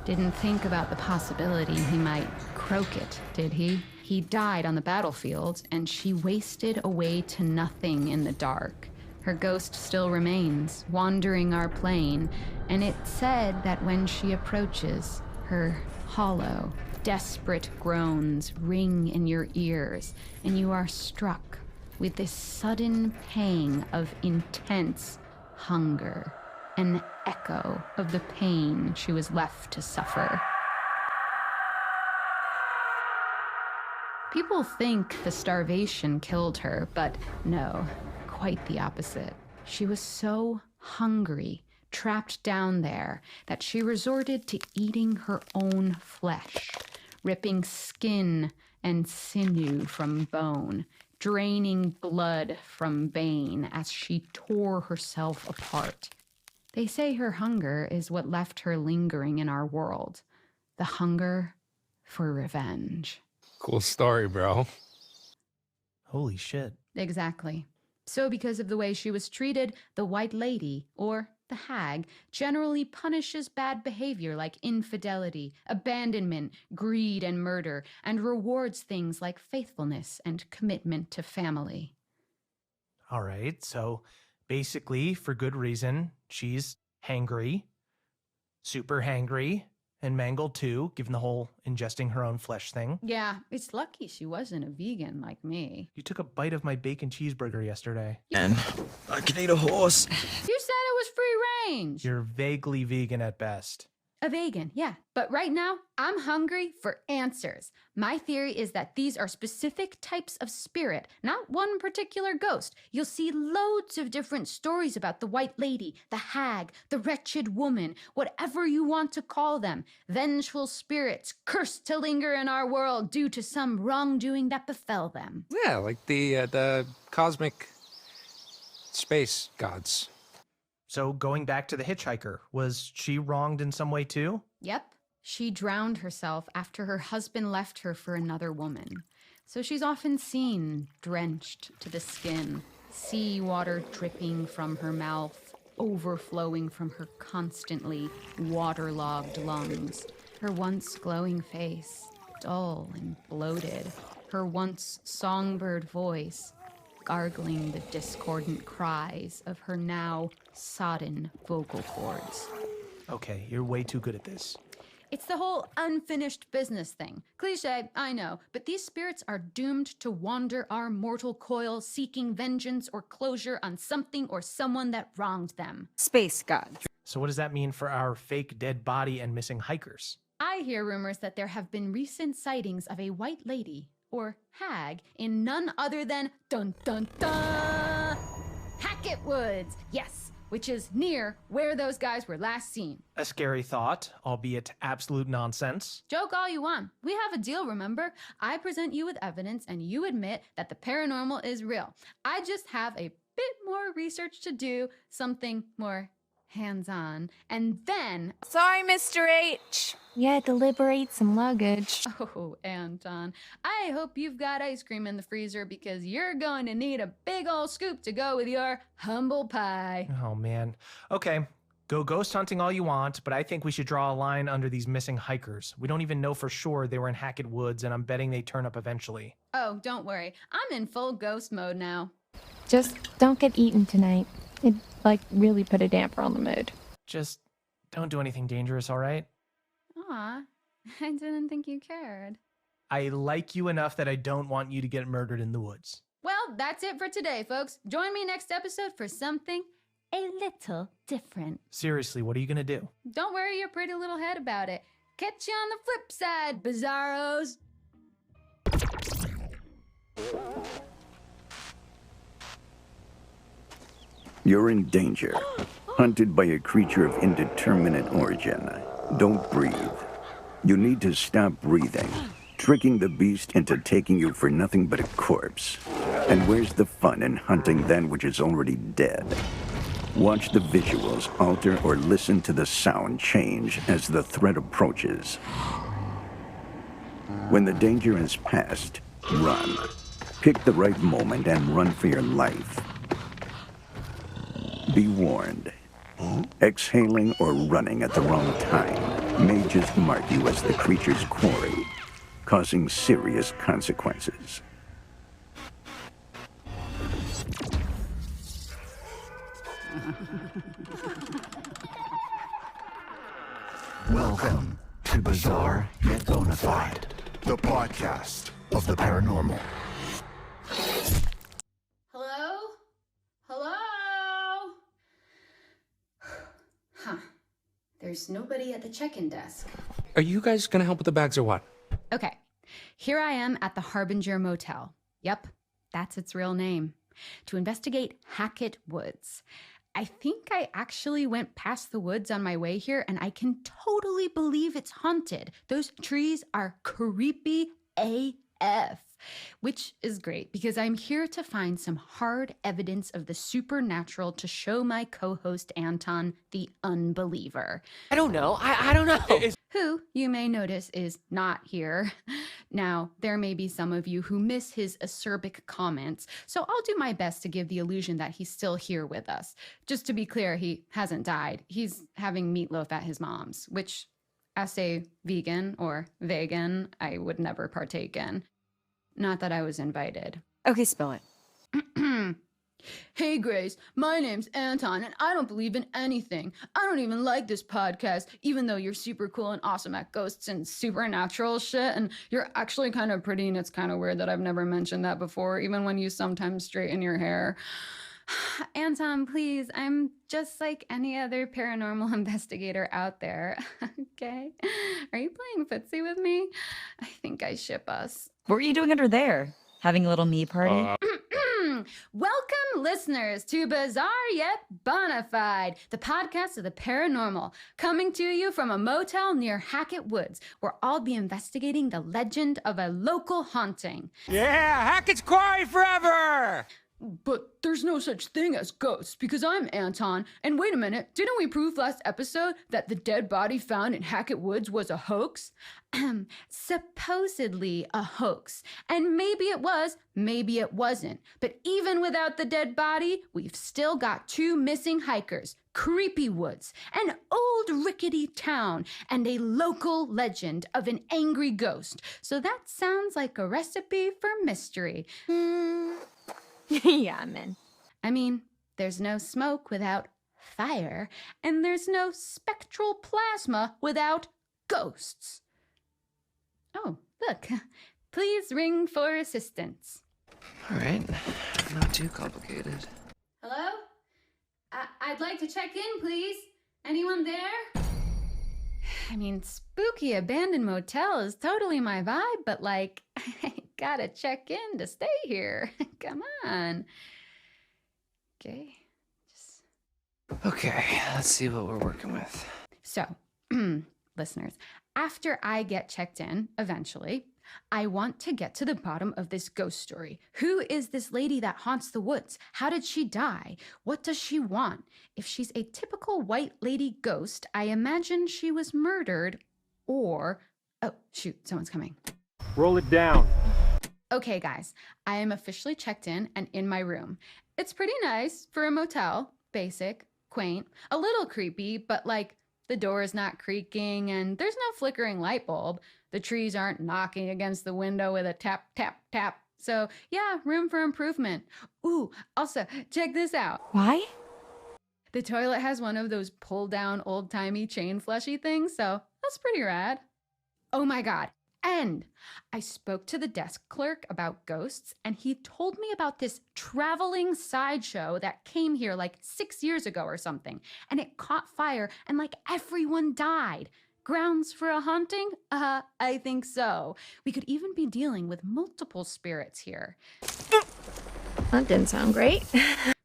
Didn't think about the possibility he might croak it, did he? He died on the battlefield, and she wasted away to nothing in the dark. Her ghost still remains, wandering our plane, and it said that when she approaches, her hollow, desperate groans ring in your ears, and you are struck with this sudden pang of intense hunger, an echo of the pain she was left to suffer. People think the starvation killed her, but no, quite the opposite. She was so hungry, trapped down there, that she resorted to eating her own flesh, ripping skin and sinew from bone, draining blood from vein as she tore herself apart. They say her hunger is what left her lingering in our world, the hunger for revenge. Cool story, bro. Holy shit. Exactly. So because of the way she was treated, the White Lady, or the Hag, generally punishes bad behavior like infidelity, abandonment, greed, and murder, and rewards things like faithfulness and commitment to family. All right, so basically, for good reason, she's hangry, super hangry, And mangled too, given the whole ingesting her own flesh thing. Yeah, it's lucky she wasn't a vegan like me. You took a bite of my bacon cheeseburger yesterday. And I can eat a horse. You said it was free range. You're vaguely vegan at best. A vegan, yeah. But right now, I'm hungry for answers. My theory is that these are specific types of spirit, not one particular ghost. You'll see loads of different stories about the white lady, the hag, the wretched woman, whatever you want to call them. Vengeful spirits cursed to linger in our world due to some wrongdoing that befell them. Yeah, like the cosmic space gods. So going back to the hitchhiker, was she wronged in some way too? Yep. She drowned herself after her husband left her for another woman. So she's often seen drenched to the skin, seawater dripping from her mouth, overflowing from her constantly waterlogged lungs. Her once glowing face, dull and bloated. Her once songbird voice, gargling the discordant cries of her now sodden vocal cords. Okay, you're way too good at this. It's the whole unfinished business thing. Cliche, I know, but these spirits are doomed to wander our mortal coil, seeking vengeance or closure on something or someone that wronged them. Space gods. So what does that mean for our fake dead body and missing hikers? I hear rumors that there have been recent sightings of a white lady, or hag, in none other than dun-dun-dun, Hackett Woods. Yes, which is near where those guys were last seen. A scary thought, albeit absolute nonsense. Joke all you want. We have a deal, remember? I present you with evidence and you admit that the paranormal is real. I just have a bit more research to do, something more hands-on, and then... Sorry, Mr. H. You had to liberate some luggage. Oh, Anton, I hope you've got ice cream in the freezer because you're going to need a big old scoop to go with your humble pie. Oh, man. Okay, go ghost hunting all you want, but I think we should draw a line under these missing hikers. We don't even know for sure they were in Hackett Woods, and I'm betting they turn up eventually. Oh, don't worry. I'm in full ghost mode now. Just don't get eaten tonight. It, really put a damper on the mood. Just don't do anything dangerous, all right? Aw, I didn't think you cared. I like you enough that I don't want you to get murdered in the woods. Well, that's it for today, folks. Join me next episode for something a little different. Seriously, what are you gonna do? Don't worry your pretty little head about it. Catch you on the flip side, bizarros. You're in danger. Hunted by a creature of indeterminate origin. Don't breathe. You need to stop breathing, tricking the beast into taking you for nothing but a corpse. And where's the fun in hunting that which is already dead? Watch the visuals alter or listen to the sound change as the threat approaches. When the danger has passed, run. Pick the right moment and run for your life. Be warned. Exhaling or running at the wrong time may just mark you as the creature's quarry, causing serious consequences. Welcome to Bizarre Yet Bonafide, the podcast of the paranormal. Hello? Hello? Huh. There's nobody at the check-in desk. Are you guys gonna help with the bags or what? Okay, here I am at the Harbinger Motel. Yep, that's its real name. To investigate Hackett Woods. I think I actually went past the woods on my way here, and I can totally believe it's haunted. Those trees are creepy AF. Which is great because I'm here to find some hard evidence of the supernatural to show my co-host Anton the unbeliever. I don't know. I don't know. Who, you may notice, is not here. Now, there may be some of you who miss his acerbic comments, so I'll do my best to give the illusion that he's still here with us. Just to be clear, he hasn't died. He's having meatloaf at his mom's, which, as a vegan or vegan, I would never partake in. Not that I was invited. Okay, spill it. Hey Grace, my name's Anton and I don't believe in anything. I don't even like this podcast, even though you're super cool and awesome at ghosts and supernatural shit, and you're actually kind of pretty, and it's kind of weird that I've never mentioned that before, even when you sometimes straighten your hair. Anton, please, I'm just like any other paranormal investigator out there, okay? Are you playing footsie with me? I think I ship us. What were you doing under there? Having a little me party? Welcome, listeners, to Bizarre Yet Bonafide, the podcast of the paranormal, coming to you from a motel near Hackett Woods, where I'll be investigating the legend of a local haunting. Yeah, Hackett's Quarry forever! But there's no such thing as ghosts, because I'm Anton. And wait a minute, didn't we prove last episode that the dead body found in Hackett Woods was a hoax? Supposedly a hoax. And maybe it was, maybe it wasn't. But even without the dead body, we've still got 2 missing hikers, creepy woods, an old rickety town, and a local legend of an angry ghost. So that sounds like a recipe for mystery. Yeah, I'm in. I mean, there's no smoke without fire, and there's no spectral plasma without ghosts. Oh, look. Please ring for assistance. All right, not too complicated. Hello? I'd like to check in, please. Anyone there? I mean, spooky abandoned motel is totally my vibe, but like, I gotta check in to stay here. Come on. Okay, let's see what we're working with. So, listeners, after I get checked in, eventually, I want to get to the bottom of this ghost story. Who is this lady that haunts the woods? How did she die? What does she want? If she's a typical white lady ghost, I imagine she was murdered or... Oh, shoot, someone's coming. Roll it down. Okay, guys, I am officially checked in and my room. It's pretty nice for a motel. Basic, quaint, a little creepy, but like the door is not creaking and there's no flickering light bulb. The trees aren't knocking against the window with a tap, tap, tap. So yeah, room for improvement. Ooh, also, check this out. Why? The toilet has one of those pull-down old-timey chain flushy things, so that's pretty rad. Oh my God. And I spoke to the desk clerk about ghosts, and he told me about this traveling sideshow that came here like 6 years ago or something, and it caught fire and like everyone died. Grounds for a haunting? I think so. We could even be dealing with multiple spirits here. That didn't sound great.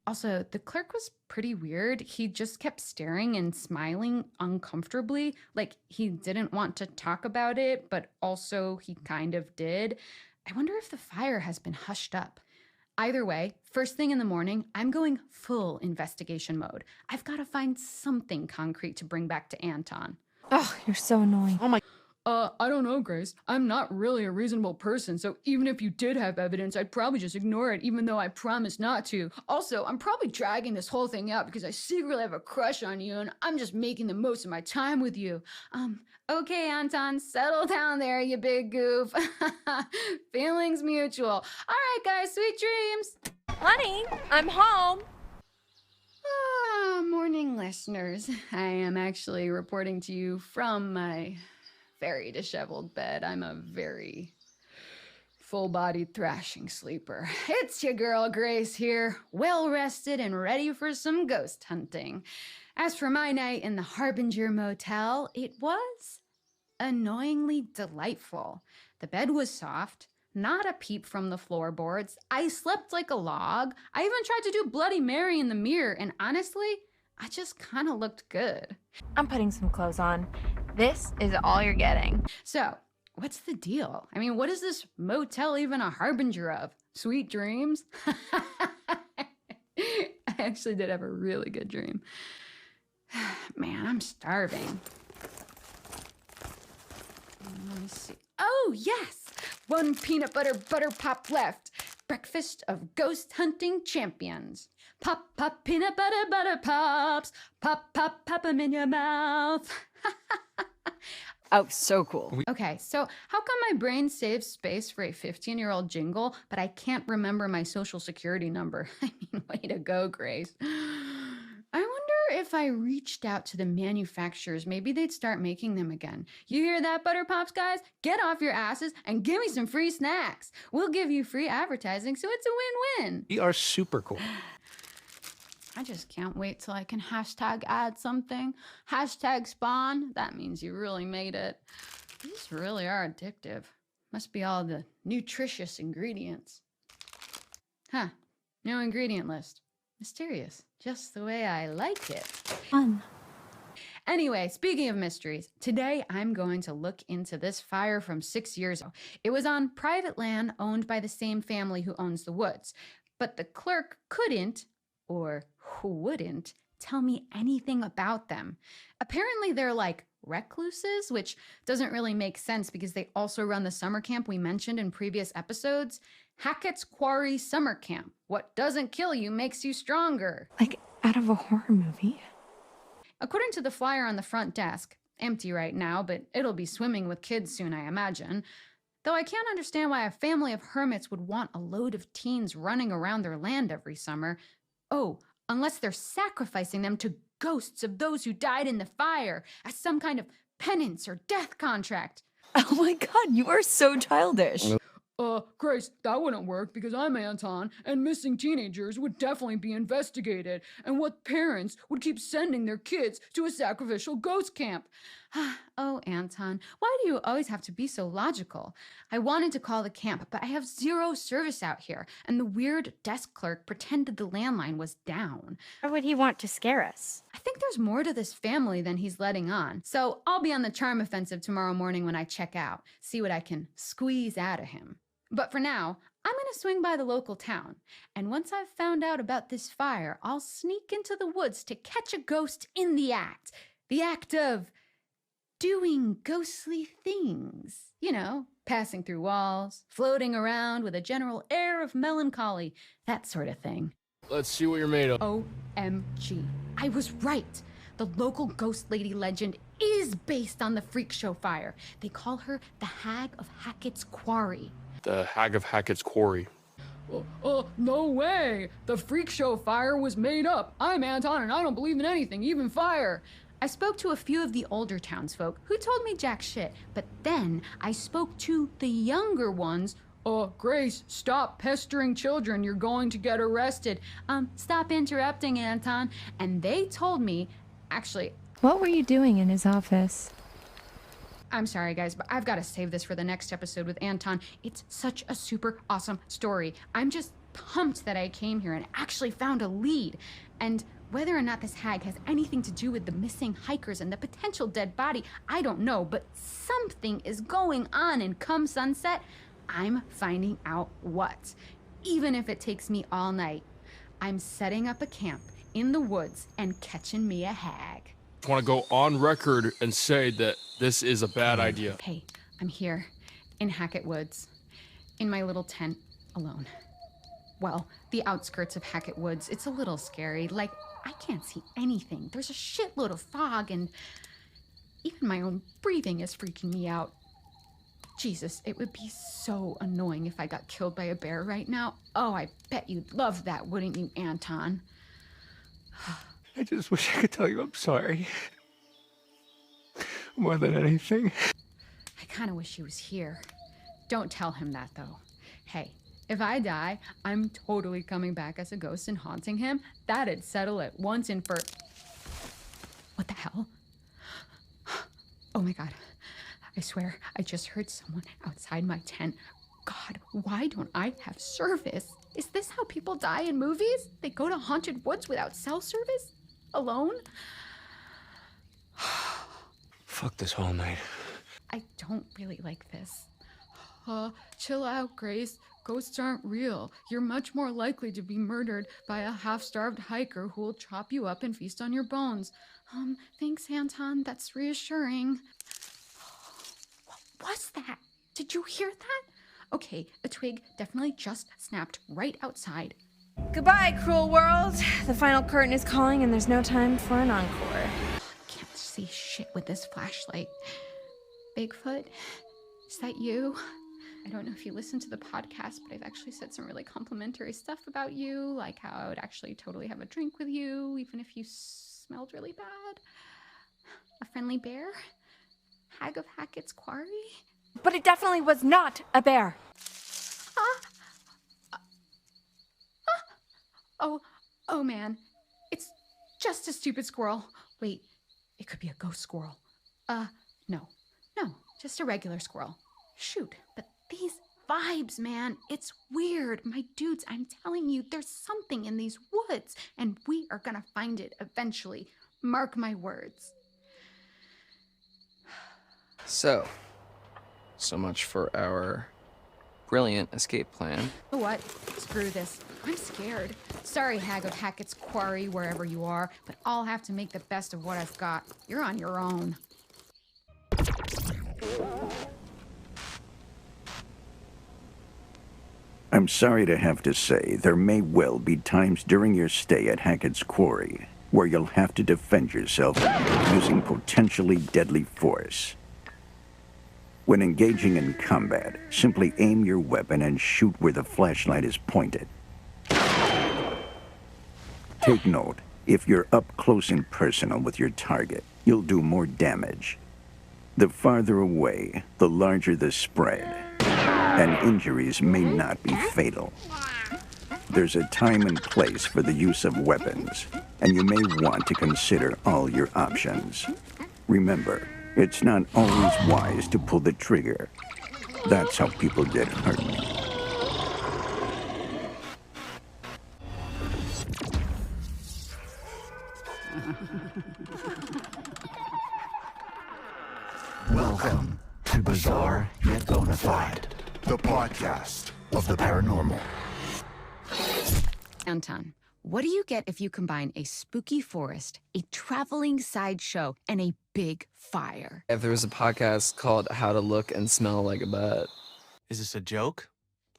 Also, the clerk was pretty weird. He just kept staring and smiling uncomfortably, like he didn't want to talk about it, but also he kind of did. I wonder if the fire has been hushed up. Either way, first thing in the morning, I'm going full investigation mode. I've got to find something concrete to bring back to Anton. Oh, you're so annoying. Oh my... I don't know, Grace. I'm not really a reasonable person, so even if you did have evidence, I'd probably just ignore it, even though I promised not to. Also, I'm probably dragging this whole thing out because I secretly have a crush on you, and I'm just making the most of my time with you. Okay, Anton, settle down there, you big goof. Feelings mutual. All right, guys, sweet dreams. Honey, I'm home. Morning, listeners. I am actually reporting to you from my very disheveled bed. I'm a very full-bodied thrashing sleeper. It's your girl Grace here, well-rested and ready for some ghost hunting. As for my night in the Harbinger Motel, it was annoyingly delightful. The bed was soft, not a peep from the floorboards. I slept like a log. I even tried to do Bloody Mary in the mirror, and honestly, I just kind of looked good. I'm putting some clothes on. This is all you're getting. So, what's the deal? I mean, what is this motel even a harbinger of? Sweet dreams? I actually did have a really good dream. Man, I'm starving. Let me see. Oh, yes! 1 peanut butter pop left. Breakfast of ghost hunting champions. Pop, pop, peanut butter pops. Pop, pop, pop them in your mouth. Oh, so cool. Okay, so how come my brain saves space for a 15-year-old jingle, but I can't remember my social security number? I mean, way to go, Grace. I wonder if I reached out to the manufacturers, maybe they'd start making them again. You hear that, Butter Pops guys? Get off your asses and give me some free snacks. We'll give you free advertising, so it's a win-win. We are super cool. I just can't wait till I can hashtag add something. Hashtag spawn. That means you really made it. These really are addictive. Must be all the nutritious ingredients. Huh. No ingredient list. Mysterious. Just the way I like it. Fun. Anyway, speaking of mysteries, today I'm going to look into this fire from 6 years ago. It was on private land owned by the same family who owns the woods. But the clerk couldn't, or who wouldn't, tell me anything about them. Apparently they're like recluses, which doesn't really make sense because they also run the summer camp we mentioned in previous episodes. Hackett's Quarry Summer Camp. What doesn't kill you makes you stronger. Like out of a horror movie. According to the flyer on the front desk, empty right now, but it'll be swimming with kids soon, I imagine. Though I can't understand why a family of hermits would want a load of teens running around their land every summer. Oh, unless they're sacrificing them to ghosts of those who died in the fire as some kind of penance or death contract. Oh my god, you are so childish. Grace, that wouldn't work because I'm Anton, and missing teenagers would definitely be investigated. And what parents would keep sending their kids to a sacrificial ghost camp? Oh, Anton, why do you always have to be so logical? I wanted to call the camp, but I have zero service out here, and the weird desk clerk pretended the landline was down. Why would he want to scare us? I think there's more to this family than he's letting on. So I'll be on the charm offensive tomorrow morning when I check out, see what I can squeeze out of him. But for now, I'm going to swing by the local town. And once I've found out about this fire, I'll sneak into the woods to catch a ghost in the act. The act of doing ghostly things. You know, passing through walls, floating around with a general air of melancholy, that sort of thing. Let's see what you're made of. OMG. I was right. The local ghost lady legend is based on the freak show fire. They call her the Hag of Hackett's Quarry. The Hag of Hackett's Quarry. No way! The freak show fire was made up. I'm Anton and I don't believe in anything, even fire. I spoke to a few of the older townsfolk who told me jack shit, but then I spoke to the younger ones. Grace, stop pestering children. You're going to get arrested. Stop interrupting, Anton. And they told me, actually... What were you doing in his office? I'm sorry, guys, but I've got to save this for the next episode with Anton. It's such a super awesome story. I'm just pumped that I came here and actually found a lead. And whether or not this hag has anything to do with the missing hikers and the potential dead body, I don't know, but something is going on, and come sunset, I'm finding out what. Even if it takes me all night, I'm setting up a camp in the woods and catching me a hag. I want to go on record and say that this is a bad idea. Hey, I'm here in Hackett Woods, in my little tent, alone. Well, the outskirts of Hackett Woods. It's a little scary. Like, I can't see anything. There's a shitload of fog, and even my own breathing is freaking me out. Jesus, it would be so annoying if I got killed by a bear right now. Oh, I bet you'd love that, wouldn't you, Anton? I just wish I could tell you I'm sorry. More than anything. I kind of wish he was here. Don't tell him that, though. Hey, if I die, I'm totally coming back as a ghost and haunting him. That'd settle it once and for... What the hell? Oh my god. I swear, I just heard someone outside my tent. God, why don't I have service? Is this how people die in movies? They go to haunted woods without cell service? Alone? Fuck this whole night. I don't really like this. Chill out, Grace. Ghosts aren't real. You're much more likely to be murdered by a half-starved hiker who will chop you up and feast on your bones. Thanks, Anton. That's reassuring. What was that? Did you hear that? Okay, a twig definitely just snapped right outside. Goodbye, cruel world. The final curtain is calling and there's no time for an encore. Can't see shit with this flashlight. Bigfoot, is that you? I don't know if you listened to the podcast, but I've actually said some really complimentary stuff about you, like how I would actually totally have a drink with you, even if you smelled really bad. A friendly bear? Hag of Hackett's Quarry? But it definitely was not a bear. Oh man, it's just a stupid squirrel. Wait, it could be a ghost squirrel. No, just a regular squirrel. Shoot, but these vibes, man, it's weird. My dudes, I'm telling you, there's something in these woods, and we are gonna find it eventually. Mark my words. So much for our brilliant escape plan. You know what? Screw this. I'm scared. Sorry, Hag of Hackett's Quarry, wherever you are, but I'll have to make the best of what I've got. You're on your own. I'm sorry to have to say, there may well be times during your stay at Hackett's Quarry where you'll have to defend yourself using potentially deadly force. When engaging in combat, simply aim your weapon and shoot where the flashlight is pointed. Take note, if you're up close and personal with your target, you'll do more damage. The farther away, the larger the spread, and injuries may not be fatal. There's a time and place for the use of weapons, and you may want to consider all your options. Remember, it's not always wise to pull the trigger. That's how people get hurt. Welcome to Bizarre Yet Bonafide, the podcast of the paranormal. Anton, what do you get if you combine a spooky forest, a traveling sideshow, and a big fire? If there was a podcast called How to Look and Smell Like a Bat. Is this a joke?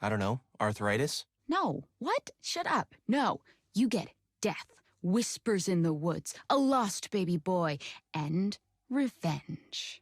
I don't know. Arthritis? No. What? Shut up. No. You get death, whispers in the woods, a lost baby boy, and revenge.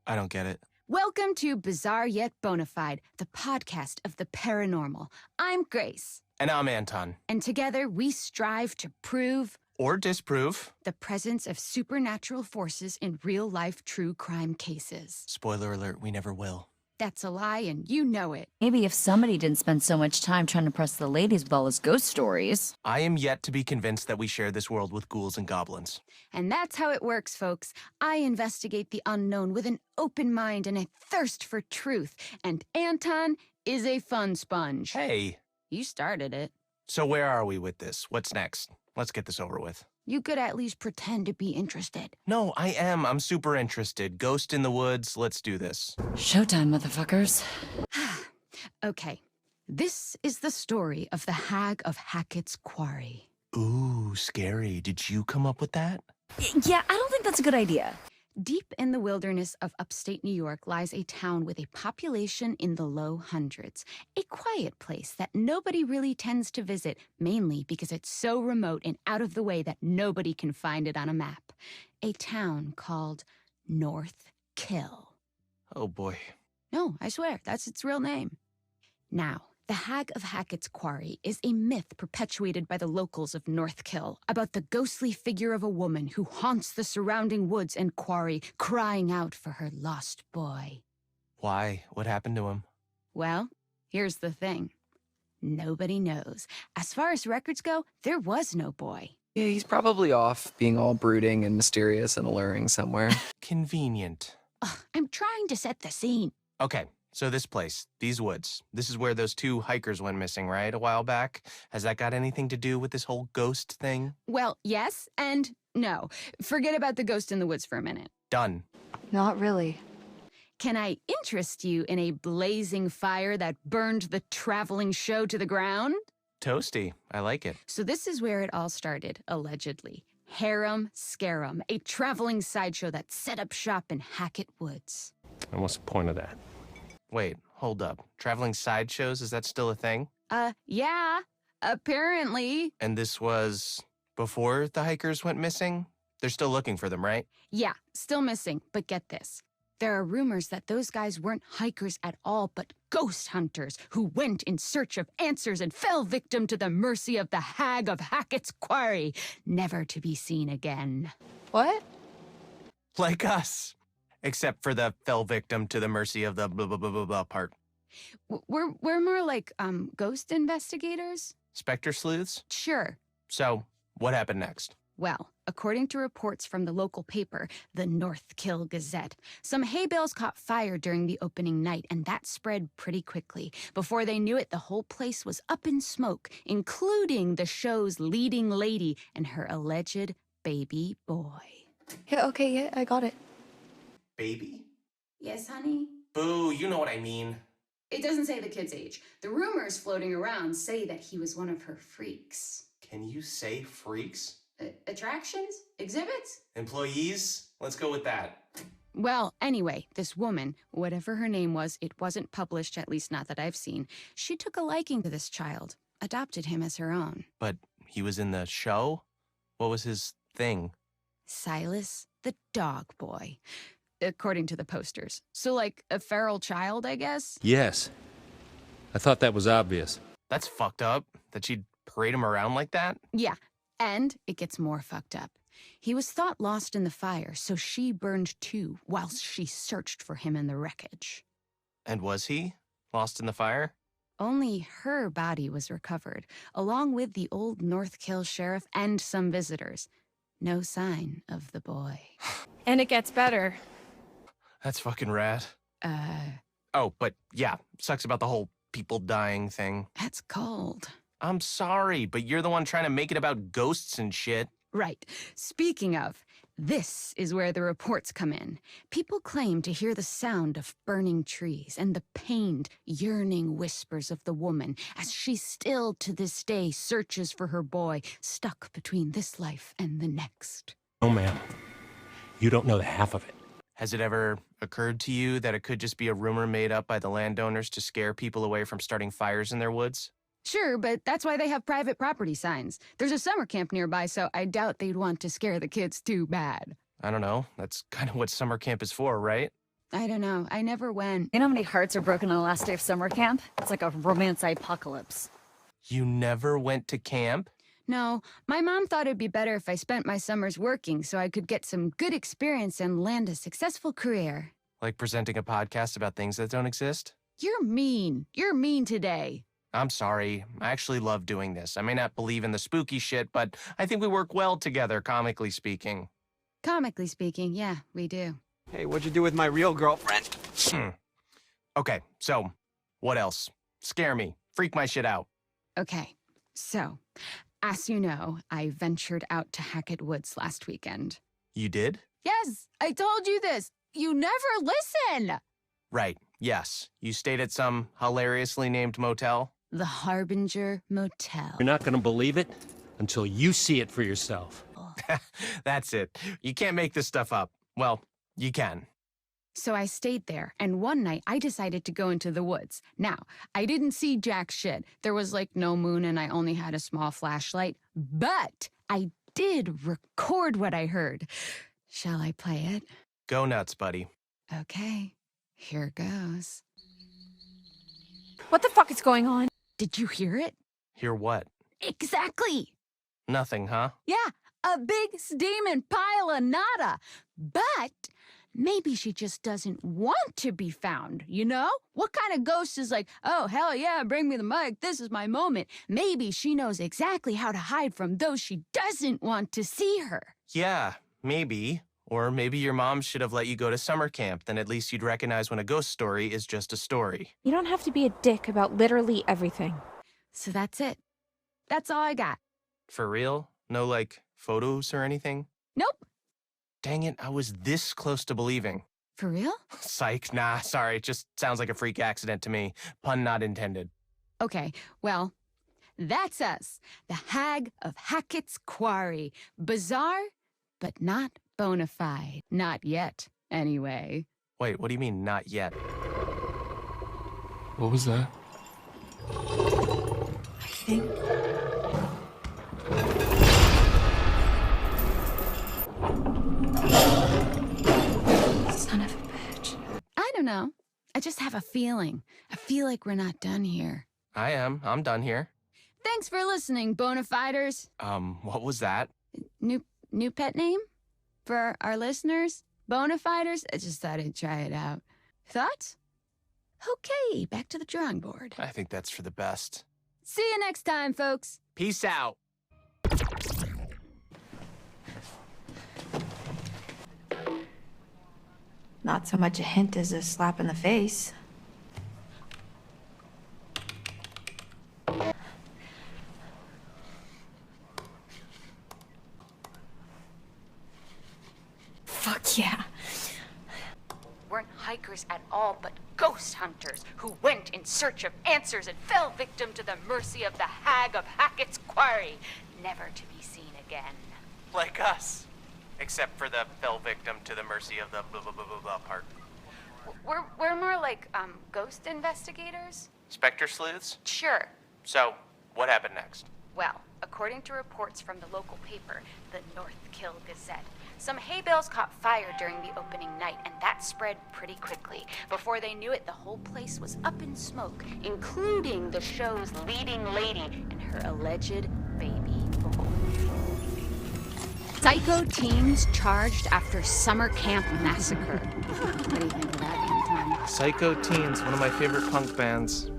I don't get it. Welcome to Bizarre Yet Bonafide, the podcast of the paranormal. I'm Grace. And I'm Anton. And together we strive to prove or disprove the presence of supernatural forces in real-life true crime cases. Spoiler alert, we never will. That's a lie, and you know it. Maybe if somebody didn't spend so much time trying to impress the ladies with all his ghost stories. I am yet to be convinced that we share this world with ghouls and goblins. And that's how it works, folks. I investigate the unknown with an open mind and a thirst for truth. And Anton is a fun sponge. Hey. You started it. So where are we with this? What's next? Let's get this over with. You could at least pretend to be interested. No, I am. I'm super interested. Ghost in the woods. Let's do this. Showtime, motherfuckers. Okay. This is the story of the Hag of Hackett's Quarry. Ooh, scary. Did you come up with that? Yeah, I don't think that's a good idea. Deep in the wilderness of upstate New York lies a town with a population in the low hundreds. A quiet place that nobody really tends to visit, mainly because it's so remote and out of the way that nobody can find it on a map. A town called North Kill. Oh boy. No, I swear, that's its real name. Now, the Hag of Hackett's Quarry is a myth perpetuated by the locals of North Kill about the ghostly figure of a woman who haunts the surrounding woods and quarry, crying out for her lost boy. Why? What happened to him? Well, here's the thing. Nobody knows. As far as records go, there was no boy. Yeah, he's probably off being all brooding and mysterious and alluring somewhere. Convenient. Ugh, I'm trying to set the scene. Okay. So this place, these woods, this is where those two hikers went missing, right? A while back. Has that got anything to do with this whole ghost thing? Well, yes and no. Forget about the ghost in the woods for a minute. Done. Not really. Can I interest you in a blazing fire that burned the traveling show to the ground? Toasty. I like it. So this is where it all started, allegedly. Harem Scarum, a traveling sideshow that set up shop in Hackett Woods. And what's the point of that? Wait, hold up. Traveling sideshows, is that still a thing? Yeah, apparently. And this was before the hikers went missing? They're still looking for them, right? Yeah, still missing, but get this. There are rumors that those guys weren't hikers at all, but ghost hunters who went in search of answers and fell victim to the mercy of the Hag of Hackett's Quarry, never to be seen again. What? Like us. Except for the fell victim to the mercy of the blah, blah, blah, blah, blah part. We're more like, ghost investigators? Spectre sleuths? Sure. So, what happened next? Well, according to reports from the local paper, the Northkill Gazette, some hay bales caught fire during the opening night, and that spread pretty quickly. Before they knew it, the whole place was up in smoke, including the show's leading lady and her alleged baby boy. Yeah, okay, yeah, I got it. Baby? Yes, honey? Boo, you know what I mean. It doesn't say the kid's age. The rumors floating around say that he was one of her freaks. Can you say freaks? Attractions? Exhibits? Employees? Let's go with that. Well, anyway, this woman, whatever her name was, it wasn't published, at least not that I've seen. She took a liking to this child, adopted him as her own. But he was in the show? What was his thing? Silas, the dog boy, according to the posters. So like a feral child, I guess? Yes. I thought that was obvious. That's fucked up, that she'd parade him around like that? Yeah, and it gets more fucked up. He was thought lost in the fire, so she burned too, whilst she searched for him in the wreckage. And was he lost in the fire? Only her body was recovered, along with the old Northkill sheriff and some visitors. No sign of the boy. And it gets better. That's fucking rad. Oh, but yeah, sucks about the whole people dying thing. That's cold. I'm sorry, but you're the one trying to make it about ghosts and shit. Right. Speaking of, this is where the reports come in. People claim to hear the sound of burning trees and the pained, yearning whispers of the woman as she still to this day searches for her boy, stuck between this life and the next. No, ma'am. You don't know the half of it. Has it ever occurred to you that it could just be a rumor made up by the landowners to scare people away from starting fires in their woods? Sure, but that's why they have private property signs. There's a summer camp nearby, so I doubt they'd want to scare the kids too bad. I don't know. That's kind of what summer camp is for, right? I don't know. I never went. You know how many hearts are broken on the last day of summer camp? It's like a romance apocalypse. You never went to camp? No, my mom thought it'd be better if I spent my summers working so I could get some good experience and land a successful career. Like presenting a podcast about things that don't exist? You're mean. You're mean today. I'm sorry. I actually love doing this. I may not believe in the spooky shit, but I think we work well together, comically speaking. Comically speaking, yeah, we do. Hey, what'd you do with my real girlfriend? Okay, so, what else? Scare me. Freak my shit out. Okay, so, as you know, I ventured out to Hackett Woods last weekend. You did? Yes, I told you this. You never listen. Right, yes. You stayed at some hilariously named motel? The Harbinger Motel. You're not gonna believe it until you see it for yourself. That's it. You can't make this stuff up. Well, you can. So I stayed there, and one night I decided to go into the woods. Now, I didn't see jack shit. There was like no moon and I only had a small flashlight. But I did record what I heard. Shall I play it? Go nuts, buddy. Okay, here goes. What the fuck is going on? Did you hear it? Hear what? Exactly. Nothing, huh? Yeah, a big steaming pile of nada. But maybe she just doesn't want to be found, you know? What kind of ghost is like, oh, hell yeah, bring me the mic, this is my moment. Maybe she knows exactly how to hide from those she doesn't want to see her. Yeah, maybe. Or maybe your mom should have let you go to summer camp. Then at least you'd recognize when a ghost story is just a story. You don't have to be a dick about literally everything. So that's it. That's all I got. For real? No, like, photos or anything? Nope. Dang it, I was this close to believing. For real? Psych, nah, sorry. It just sounds like a freak accident to me. Pun not intended. Okay, well, that's us. The Hag of Hackett's Quarry. Bizarre, but not bona fide. Not yet, anyway. Wait, what do you mean, not yet? What was that? I think... Son of a bitch. don't know. I just have a feeling. I feel like we're not done here. I am. I'm done here. Thanks for listening, Bonafiders. What was that? New pet name for our listeners? Bonafiders? I just thought I'd try it out. Thoughts? Okay, back to the drawing board. I think that's for the best. See you next time, folks. Peace out. Not so much a hint as a slap in the face. Fuck yeah. Weren't hikers at all, but ghost hunters who went in search of answers and fell victim to the mercy of the hag of Hackett's Quarry, never to be seen again. Like us. Except for the fell victim to the mercy of the blah blah blah blah blah part. We're more like, ghost investigators? Spectre sleuths? Sure. So, what happened next? Well, according to reports from the local paper, the North Kill Gazette, some hay bales caught fire during the opening night, and that spread pretty quickly. Before they knew it, the whole place was up in smoke, including the show's leading lady and her alleged baby boy. Psycho teens charged after summer camp massacre. What do you think of that, Anton? Psycho Teens, one of my favorite punk bands.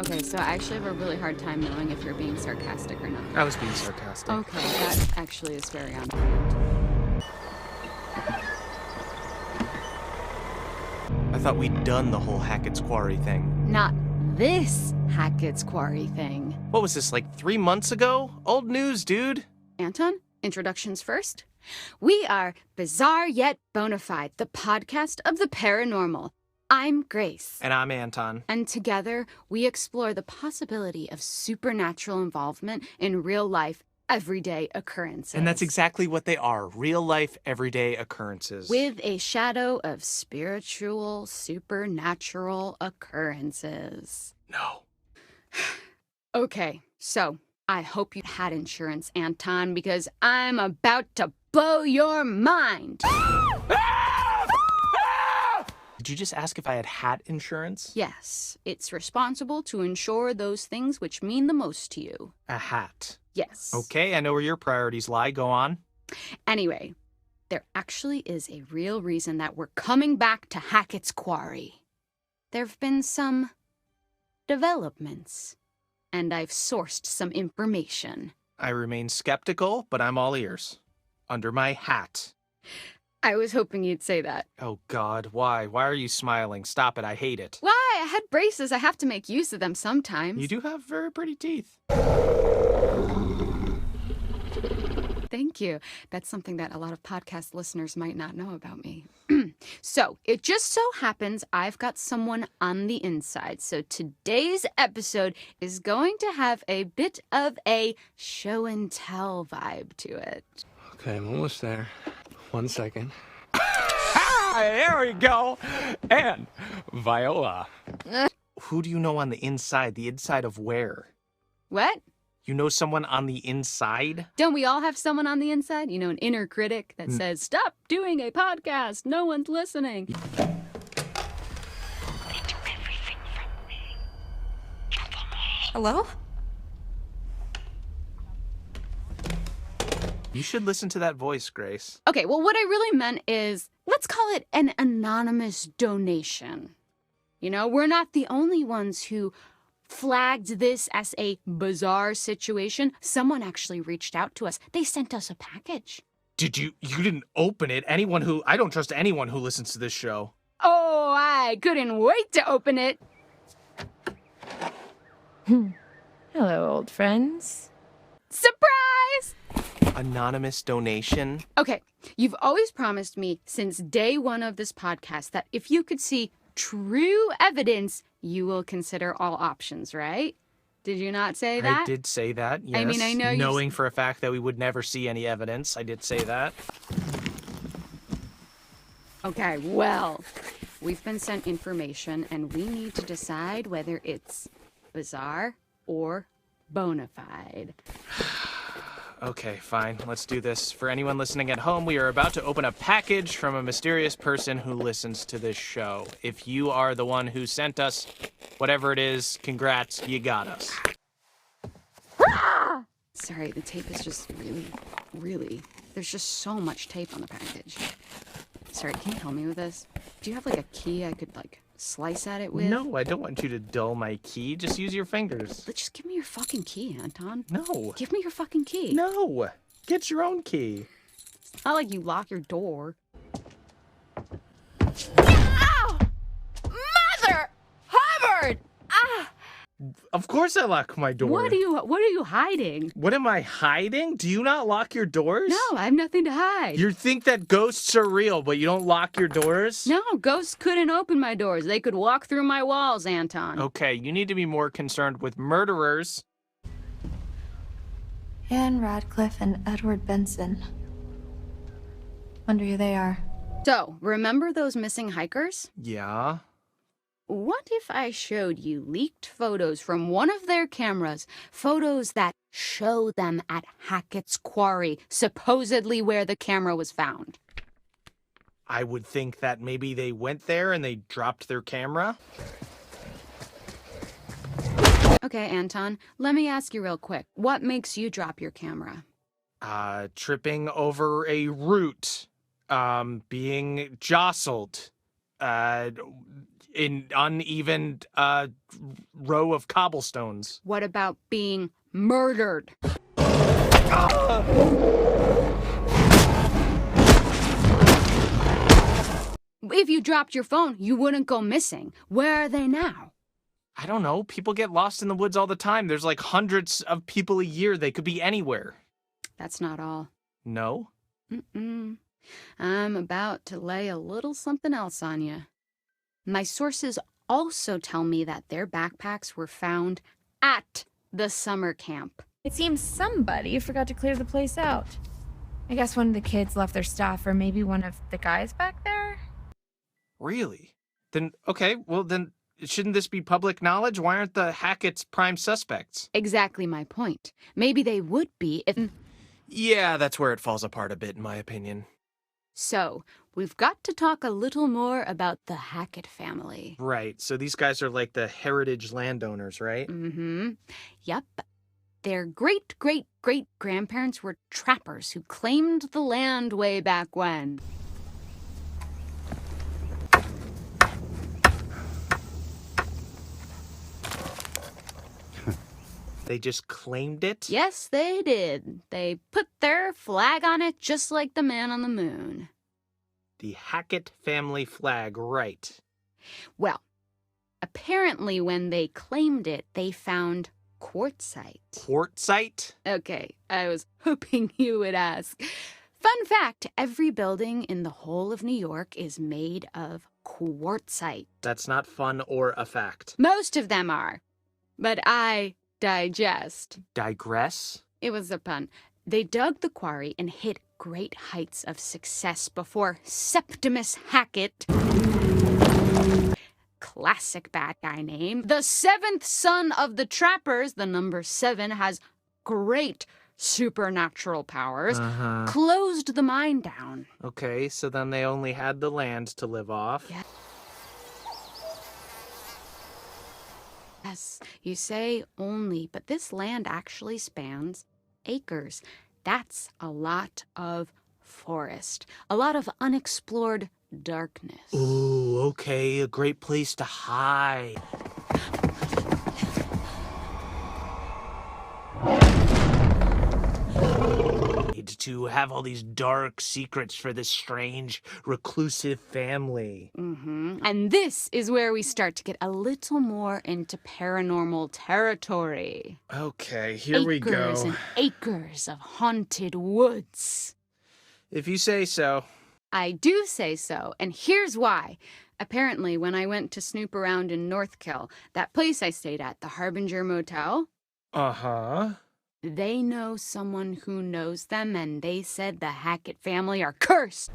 Okay, so I actually have a really hard time knowing if you're being sarcastic or not. I was being sarcastic. Okay, that actually is very on point. I thought we'd done the whole Hackett's Quarry thing. Not this Hackett's Quarry thing. What was this, like 3 months ago? Old news, dude. Anton, introductions first. We are Bizarre Yet Bonafide, the podcast of the paranormal. I'm Grace. And I'm Anton. And together, we explore the possibility of supernatural involvement in real-life, everyday occurrences. And that's exactly what they are, real-life, everyday occurrences. With a shadow of spiritual, supernatural occurrences. No. Okay, so I hope you had insurance, Anton, because I'm about to blow your mind. Did you just ask if I had hat insurance? Yes, it's responsible to insure those things which mean the most to you. A hat. Yes. Okay, I know where your priorities lie. Go on. Anyway, there actually is a real reason that we're coming back to Hackett's Quarry. There have been some developments, and I've sourced some information. I remain skeptical, but I'm all ears. Under my hat. I was hoping you'd say that. Oh, God, why? Why are you smiling? Stop it, I hate it. Why? I had braces. I have to make use of them sometimes. You do have very pretty teeth. Thank you. That's something that a lot of podcast listeners might not know about me. So, it just so happens I've got someone on the inside. So today's episode is going to have a bit of a show and tell vibe to it. Okay, I'm almost there. 1 second. There we go. And Viola. Who do you know on the inside? The inside of where? What? You know someone on the inside? Don't we all have someone on the inside? You know, an inner critic that says, stop doing a podcast. No one's listening. They do everything from me. Kill them all. Hello? You should listen to that voice, Grace. Okay, well, what I really meant is, let's call it an anonymous donation. You know, we're not the only ones who flagged this as a bizarre situation. Someone actually reached out to us. They sent us a package. You didn't open it? I don't trust anyone who listens to this show. Oh, I couldn't wait to open it. Hello, old friends. Surprise! Anonymous donation? Okay, you've always promised me since day one of this podcast that if you could see true evidence, you will consider all options, right? Did you not say that? I did say that, yes. I mean, I know knowing for a fact that we would never see any evidence, I did say that. Okay, well, we've been sent information and we need to decide whether it's bizarre or bona fide. Okay, fine. Let's do this. For anyone listening at home, we are about to open a package from a mysterious person who listens to this show. If you are the one who sent us whatever it is, congrats, you got us. Sorry, the tape is just really... There's just so much tape on the package. Sorry, can you help me with this? Do you have, like, a key I could, like, slice at it with? No, I don't want you to dull my key. Just use your fingers. Just give me your fucking key, Anton. No. Give me your fucking key. No. Get your own key. It's not like you lock your door. Ow! Mother! Hubbard! Ah! Of course I lock my door. What are you hiding? What am I hiding? Do you not lock your doors? No, I have nothing to hide. You think that ghosts are real, but you don't lock your doors? No, ghosts couldn't open my doors. They could walk through my walls, Anton. Okay, you need to be more concerned with murderers. Anne Radcliffe and Edward Benson. Wonder who they are. So, remember those missing hikers? Yeah. What if I showed you leaked photos from one of their cameras, photos that show them at Hackett's Quarry, supposedly where the camera was found? I would think that maybe they went there and they dropped their camera. Okay, Anton, let me ask you real quick. What makes you drop your camera? Tripping over a root, being jostled, in uneven row of cobblestones. What about being murdered? If you dropped your phone, you wouldn't go missing. Where are they now? I don't know. People get lost in the woods all the time. There's like hundreds of people a year. They could be anywhere. That's not all. No? Mm-mm. I'm about to lay a little something else on you. My sources also tell me that their backpacks were found at the summer camp. It seems somebody forgot to clear the place out. I guess one of the kids left their stuff, or maybe one of the guys back there? Really? Then, okay, well then, shouldn't this be public knowledge? Why aren't the Hackett's prime suspects? Exactly my point. Maybe they would be if... Yeah, that's where it falls apart a bit, in my opinion. So, we've got to talk a little more about the Hackett family. Right, so these guys are like the heritage landowners, right? Mm-hmm. Yep. Their great-great-great-grandparents were trappers who claimed the land way back when. They just claimed it? Yes, they did. They put their flag on it just like the man on the moon. The Hackett family flag, right. Well, apparently when they claimed it, they found quartzite. Quartzite? Okay, I was hoping you would ask. Fun fact, every building in the whole of New York is made of quartzite. That's not fun or a fact. Most of them are. But I digest. Digress? It was a pun. They dug the quarry and hit great heights of success before Septimus Hackett, classic bad guy name, the seventh son of the trappers, the number 7, has great supernatural powers, closed the mine down. Okay, so then they only had the land to live off. Yeah. Yes, you say only, but this land actually spans acres. That's a lot of forest, a lot of unexplored darkness. Ooh, okay, a great place to hide. To have all these dark secrets for this strange, reclusive family. And this is where we start to get a little more into paranormal territory. Okay, here we go. Acres and acres of haunted woods. If you say so. I do say so, and here's why. Apparently, when I went to snoop around in Northkill, that place I stayed at, the Harbinger Motel, they know someone who knows them, and they said the Hackett family are cursed.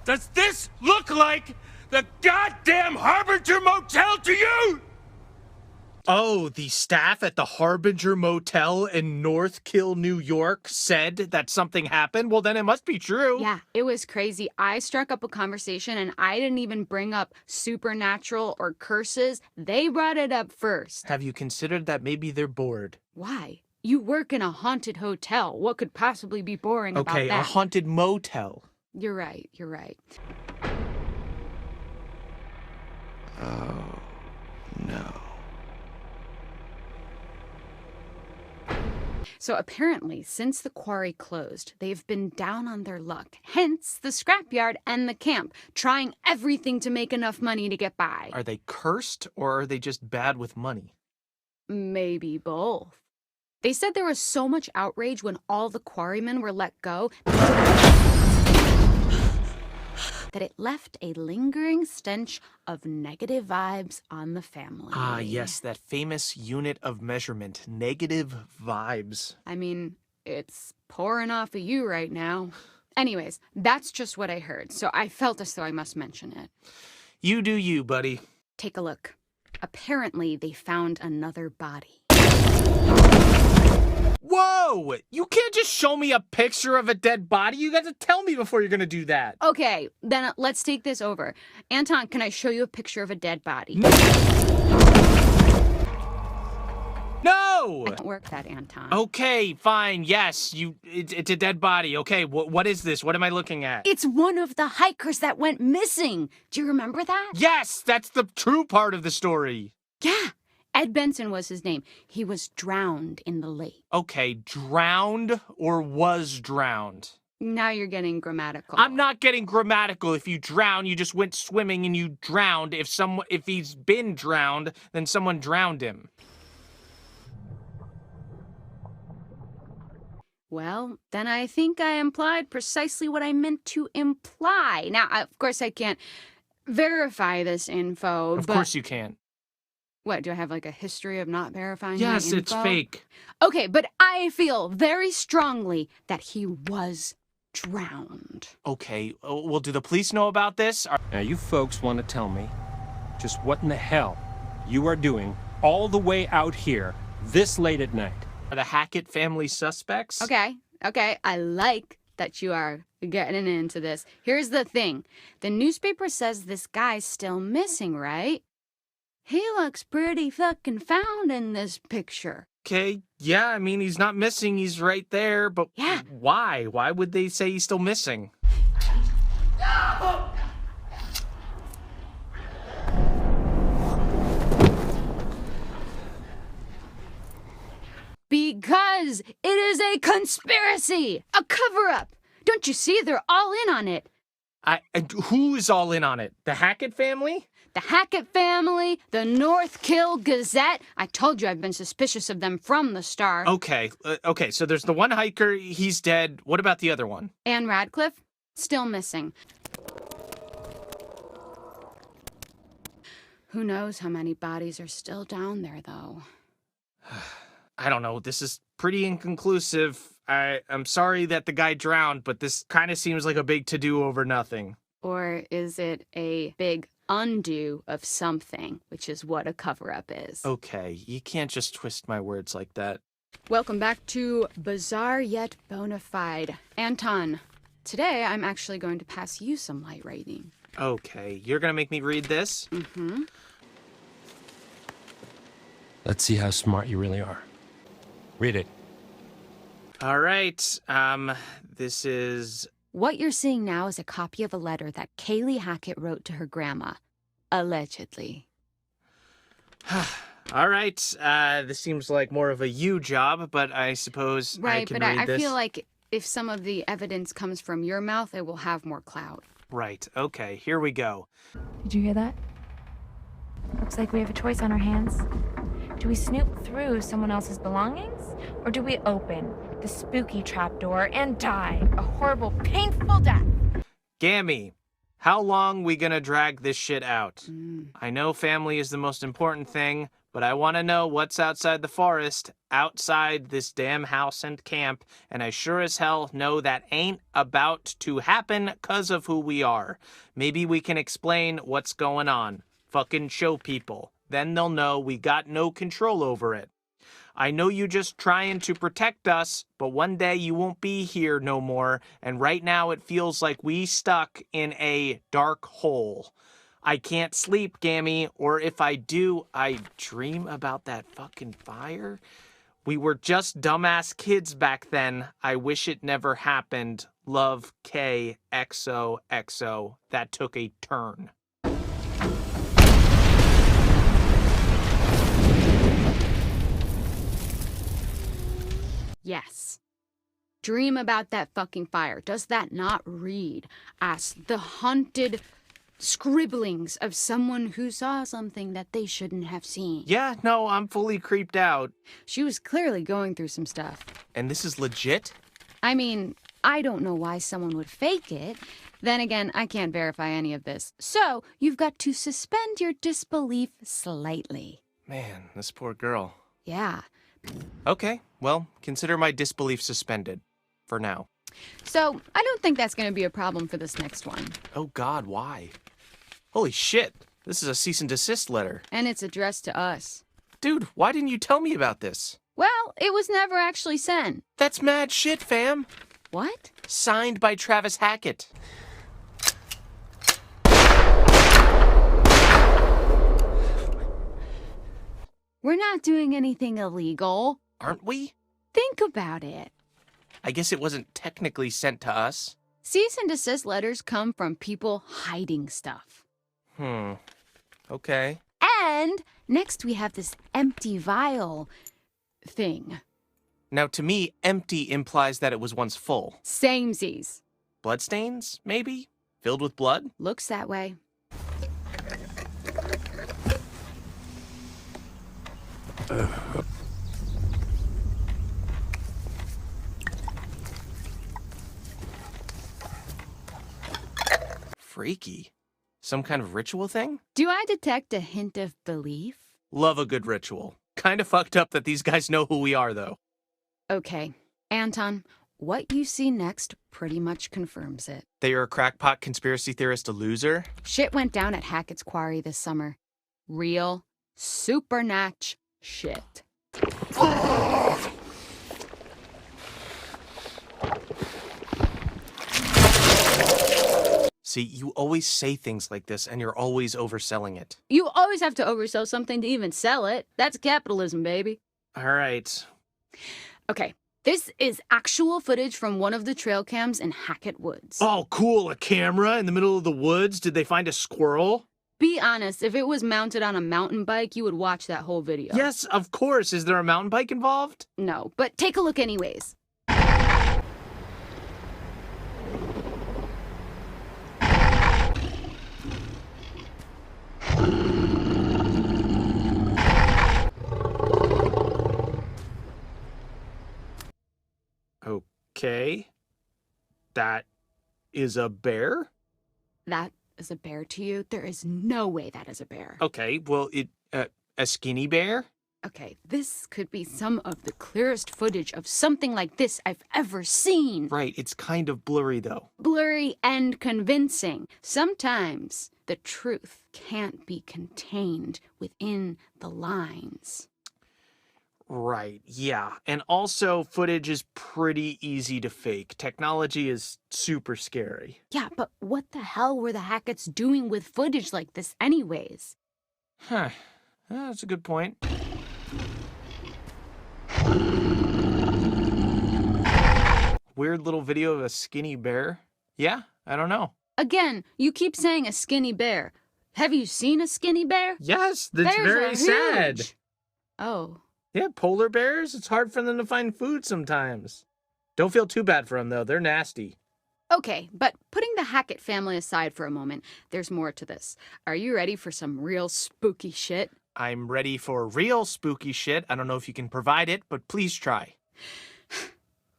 Does this look like the goddamn Harbinger Motel to you? Oh, the staff at the Harbinger Motel in North Kill, New York said that something happened? Well, then it must be true. Yeah, it was crazy. I struck up a conversation and I didn't even bring up supernatural or curses. They brought it up first. Have you considered that maybe they're bored? Why? You work in a haunted hotel. What could possibly be boring about that? Okay, a haunted motel. You're right, you're right. Oh, no. So apparently, since the quarry closed, they've been down on their luck. Hence the scrapyard and the camp, trying everything to make enough money to get by. Are they cursed or are they just bad with money? Maybe both. They said there was so much outrage when all the quarrymen were let go that it left a lingering stench of negative vibes on the family. Ah, yes, that famous unit of measurement, negative vibes. I mean, it's pouring off of you right now. Anyways, that's just what I heard, so I felt as though I must mention it. You do you, buddy. Take a look. Apparently, they found another body. Whoa! You can't just show me a picture of a dead body. You got to tell me before you're going to do that. Okay, then let's take this over. Anton, can I show you a picture of a dead body? No! I don't work that, Anton. Okay, fine. Yes, it's a dead body. Okay, what is this? What am I looking at? It's one of the hikers that went missing. Do you remember that? Yes, that's the true part of the story. Yeah. Ed Benson was his name. He was drowned in the lake. Okay, drowned or was drowned? Now you're getting grammatical. I'm not getting grammatical. If you drown, you just went swimming and you drowned. If he's been drowned, then someone drowned him. Well, then I think I implied precisely what I meant to imply. Now, of course, I can't verify this info, Of course you can't. What, do I have like a history of not verifying Yes, my info? it's fake. Okay, but I feel very strongly that he was drowned. Okay, well, do the police know about this? Now, you folks want to tell me just what in the hell you are doing all the way out here this late at night? Are the Hackett family suspects? Okay, I like that you are getting into this. Here's the thing. The newspaper says this guy's still missing, right? He looks pretty fucking found in this picture. Okay, yeah, I mean, he's not missing, he's right there, but yeah. Why? Why would they say he's still missing? Because it is a conspiracy, a cover-up. Don't you see? They're all in on it. Who is all in on it? The Hackett family? The Hackett family, the North Kill Gazette. I told you I've been suspicious of them from the start. Okay, so there's the one hiker, he's dead. What about the other one? Anne Radcliffe, still missing. Who knows how many bodies are still down there, though? I don't know, this is pretty inconclusive. I'm sorry that the guy drowned, but this kind of seems like a big to-do over nothing. Or is it a big undo of something, which is what a cover-up is? Okay, you can't just twist my words like that. Welcome back to Bizarre Yet Bonafide. Anton, today I'm actually going to pass you some light reading. Okay, you're gonna make me read this? Mm-hmm. Let's see how smart you really are. Read it. All right, this is... What you're seeing now is a copy of a letter that Kaylee Hackett wrote to her grandma. Allegedly. All right, this seems like more of a you job, but I suppose I can read this. I feel like if some of the evidence comes from your mouth, it will have more clout. Right, okay, here we go. Did you hear that? Looks like we have a choice on our hands. Do we snoop through someone else's belongings? Or do we open the spooky trapdoor and die a horrible, painful death? Gammy, how long we gonna drag this shit out? I know family is the most important thing, but I want to know what's outside the forest, outside this damn house and camp, and I sure as hell know that ain't about to happen 'cause of who we are. Maybe we can explain what's going on. Fucking show people. Then they'll know we got no control over it. I know you just trying to protect us, but one day you won't be here no more, and right now it feels like we stuck in a dark hole. I can't sleep, Gammy, or if I do, I dream about that fucking fire. We were just dumbass kids back then. I wish it never happened. Love, K, XOXO. That took a turn. Yes. Dream about that fucking fire. Does that not read as the haunted scribblings of someone who saw something that they shouldn't have seen? Yeah, no, I'm fully creeped out. She was clearly going through some stuff. And this is legit? I mean, I don't know why someone would fake it. Then again, I can't verify any of this. So, you've got to suspend your disbelief slightly. Man, this poor girl. Yeah. Okay, well, consider my disbelief suspended. For now. So, I don't think that's going to be a problem for this next one. Oh God, why? Holy shit, this is a cease and desist letter. And it's addressed to us. Dude, why didn't you tell me about this? Well, it was never actually sent. That's mad shit, fam. What? Signed by Travis Hackett. We're not doing anything illegal. Aren't we? Think about it. I guess it wasn't technically sent to us. Cease and desist letters come from people hiding stuff. Okay. And next we have this empty vial thing. Now, to me, empty implies that it was once full. Samesies. Bloodstains, maybe? Filled with blood? Looks that way. Freaky. Some kind of ritual thing? Do I detect a hint of belief? Love a good ritual. Kinda fucked up that these guys know who we are, though. Okay. Anton, what you see next pretty much confirms it. That you're a crackpot conspiracy theorist, a loser? Shit went down at Hackett's Quarry this summer. Real, supernatch shit. See, you always say things like this, and you're always overselling it. You always have to oversell something to even sell it. That's capitalism, baby. All right. Okay, this is actual footage from one of the trail cams in Hackett Woods. Oh, cool. A camera in the middle of the woods? Did they find a squirrel? Be honest, if it was mounted on a mountain bike, you would watch that whole video. Yes, of course. Is there a mountain bike involved? No, but take a look anyways. Okay. That is a bear? That is a bear to you? There is no way that is a bear. Okay, well, a skinny bear? Okay, this could be some of the clearest footage of something like this I've ever seen. Right, it's kind of blurry, though. Blurry and convincing. Sometimes the truth can't be contained within the lines. Right, yeah. And also, footage is pretty easy to fake. Technology is super scary. Yeah, but what the hell were the Hacketts doing with footage like this anyways? Huh. That's a good point. Weird little video of a skinny bear? Yeah, I don't know. Again, you keep saying a skinny bear. Have you seen a skinny bear? Yes, that's Bears very are sad. huge. Oh. Yeah, polar bears, it's hard for them to find food sometimes. Don't feel too bad for them, though. They're nasty. Okay, but putting the Hackett family aside for a moment, there's more to this. Are you ready for some real spooky shit? I'm ready for real spooky shit. I don't know if you can provide it, but please try.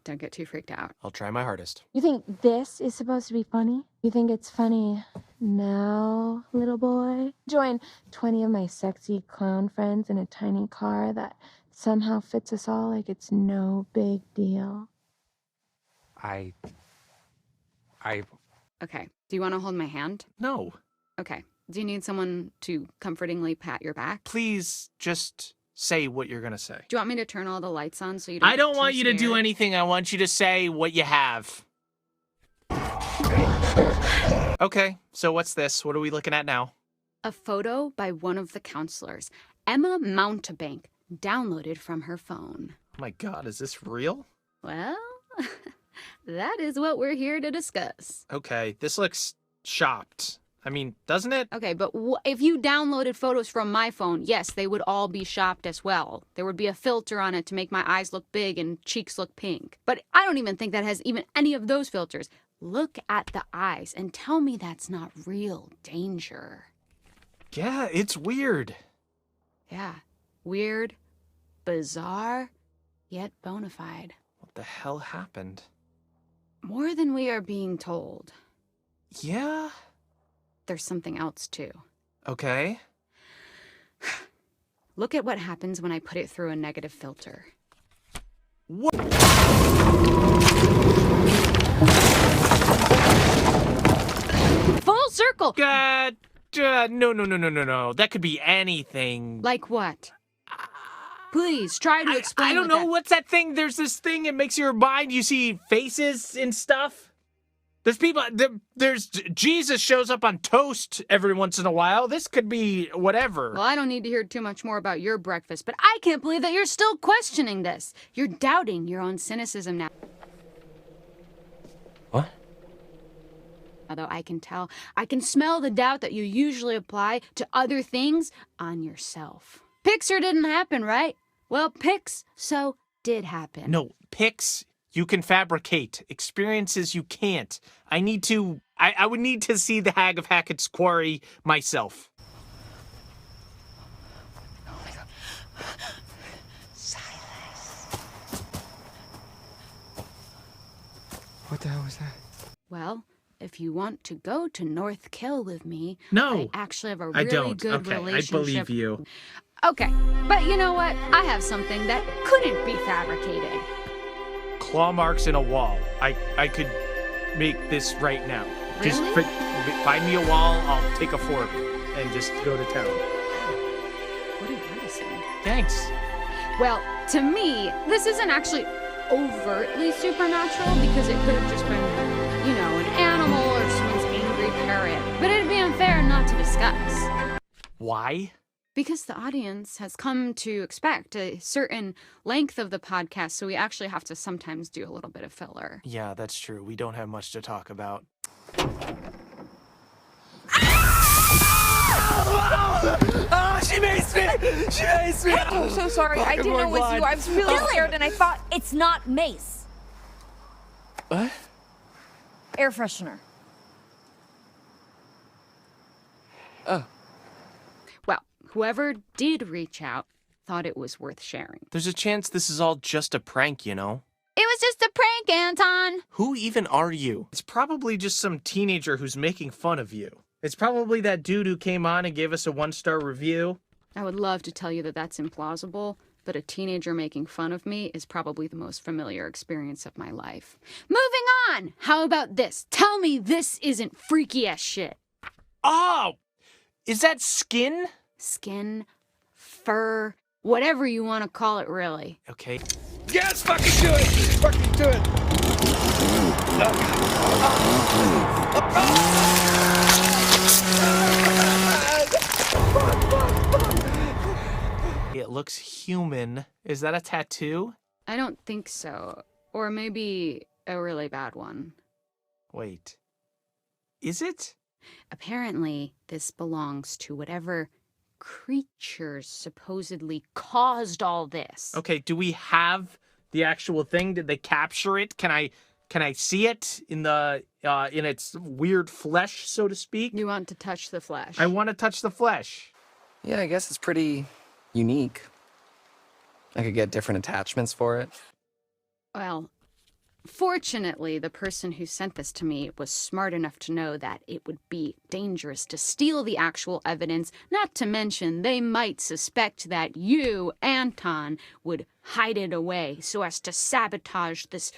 Don't get too freaked out. I'll try my hardest. You think this is supposed to be funny? You think it's funny now, little boy? Join 20 of my sexy clown friends in a tiny car that somehow fits us all like it's no big deal. Okay, do you want to hold my hand? No. Okay, Do you need someone to comfortingly pat your back? Please just say what you're gonna say. Do you want me to turn all the lights on so you don't I don't get want too you to do scared? anything. I want you to say what you have. Okay, so what's this? What are we looking at now? A photo by one of the counselors, Emma Mountebank, downloaded from her phone. Oh my God, is this real? Well, that is what we're here to discuss. Okay, this looks shopped. I mean, doesn't it? Okay, but if you downloaded photos from my phone, yes, they would all be shopped as well. There would be a filter on it to make my eyes look big and cheeks look pink. But I don't even think that has even any of those filters. Look at the eyes and tell me that's not real danger. Yeah, it's weird. Yeah, weird, bizarre, yet bona fide. What the hell happened? More than we are being told. Yeah? There's something else, too. Okay. Look at what happens when I put it through a negative filter. What? Full circle! No. That could be anything. Like what? Please, try to explain. I don't know. What's that thing? There's this thing. It makes your mind. You see faces and stuff. There's people. There's Jesus shows up on toast every once in a while. This could be whatever. Well, I don't need to hear too much more about your breakfast, but I can't believe that you're still questioning this. You're doubting your own cynicism now. What? Although I can smell the doubt that you usually apply to other things on yourself. Pixar didn't happen, right? Well, so did happen. No, pics you can fabricate. Experiences you can't. I would need to see the Hag of Hackett's Quarry myself. Oh my God. Silence. What the hell was that? Well, if you want to go to North Kill with me, No, I actually have a I really don't. good Okay, relationship. I believe you. Okay, but you know what? I have something that couldn't be fabricated. Claw marks in a wall. I could make this right now. Really? Just find me a wall, I'll take a fork and just go to town. What a medicine. Thanks. Well, to me, this isn't actually overtly supernatural because it could have just been, an animal or someone's angry parrot. But it'd be unfair not to discuss. Why? Because the audience has come to expect a certain length of the podcast, so we actually have to sometimes do a little bit of filler. Yeah, that's true. We don't have much to talk about. Oh, she maced me! She maced me! I'm so sorry. I didn't know it was you. I was really scared and I thought... It's not mace. What? Air freshener. Oh. Well, whoever did reach out thought it was worth sharing. There's a chance this is all just a prank, you know? It was just a prank, Anton! Who even are you? It's probably just some teenager who's making fun of you. It's probably that dude who came on and gave us a 1-star review. I would love to tell you that that's implausible, but a teenager making fun of me is probably the most familiar experience of my life. Moving on! How about this? Tell me this isn't freaky as shit. Oh! Is that skin? Skin, fur, whatever you want to call it, really. Okay. Yes, fucking do it! Fucking do it! It looks human. Is that a tattoo? I don't think so. Or maybe a really bad one. Wait. Is it? Apparently, this belongs to whatever creatures supposedly caused all this. Okay, do we have the actual thing? Did they capture it? Can I see it in its weird flesh, so to speak? You want to touch the flesh? I want to touch the flesh. Yeah, I guess it's pretty unique. I could get different attachments for it. Well, fortunately, the person who sent this to me was smart enough to know that it would be dangerous to steal the actual evidence, not to mention they might suspect that you, Anton, would hide it away so as to sabotage this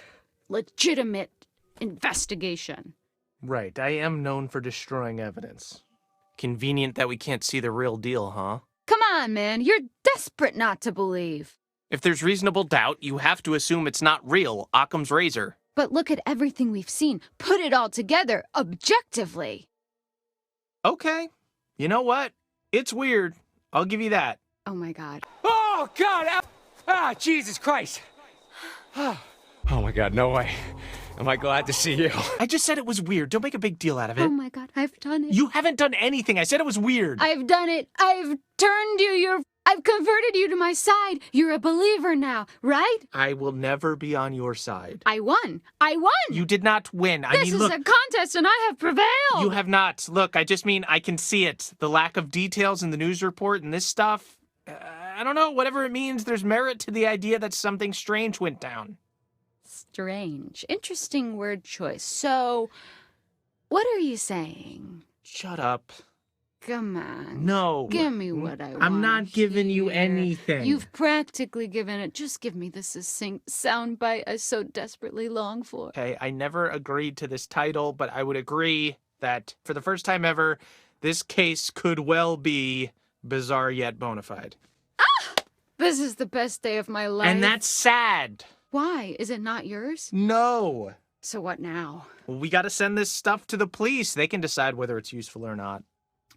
legitimate investigation. Right, I am known for destroying evidence. Convenient that we can't see the real deal, huh? Come on, man. You're desperate not to believe. If there's reasonable doubt, you have to assume it's not real. Occam's razor. But look at everything we've seen. Put it all together, objectively. Okay. You know what? It's weird. I'll give you that. Oh my God. Oh, God! Ah, Jesus Christ! Oh my God, no way. Am I glad to see you? I just said it was weird. Don't make a big deal out of it. Oh my God, I've done it. You haven't done anything. I said it was weird. I've done it. I've turned you. I've converted you to my side. You're a believer now, right? I will never be on your side. I won. You did not win. This is a contest and I have prevailed. You have not. Look, I just mean I can see it. The lack of details in the news report and this stuff. I don't know. Whatever it means, there's merit to the idea that something strange went down. Strange. Interesting word choice. So, what are you saying? Shut up. Come on. No. Give me what I want. I'm not giving you anything. You've practically given it. Just give me the succinct soundbite I so desperately long for. Okay, I never agreed to this title, but I would agree that for the first time ever, this case could well be bizarre yet bona fide. This is the best day of my life. And that's sad. Why? Is it not yours? No. So what now? We got to send this stuff to the police. They can decide whether it's useful or not.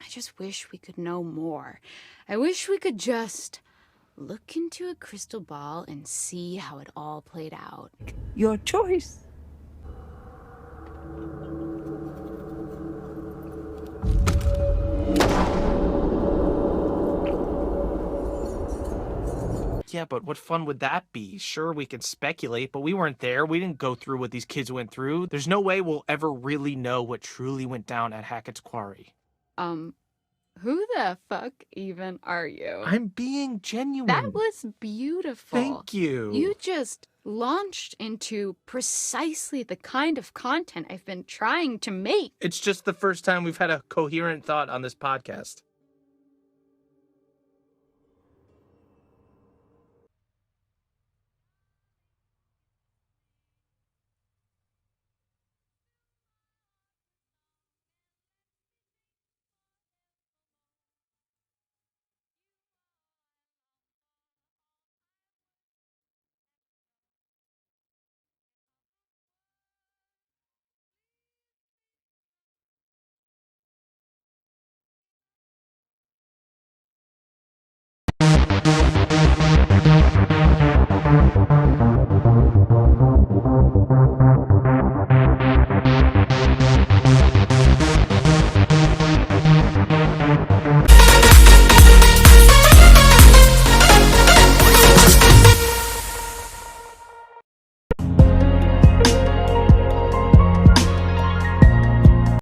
I just wish we could know more. I wish we could just look into a crystal ball and see how it all played out. Your choice. Yeah, but what fun would that be? Sure, we can speculate, but we weren't there. We didn't go through what these kids went through. There's no way we'll ever really know what truly went down at Hackett's Quarry. Who the fuck even are you? I'm being genuine. That was beautiful. Thank you. You just launched into precisely the kind of content I've been trying to make. It's just the first time we've had a coherent thought on this podcast.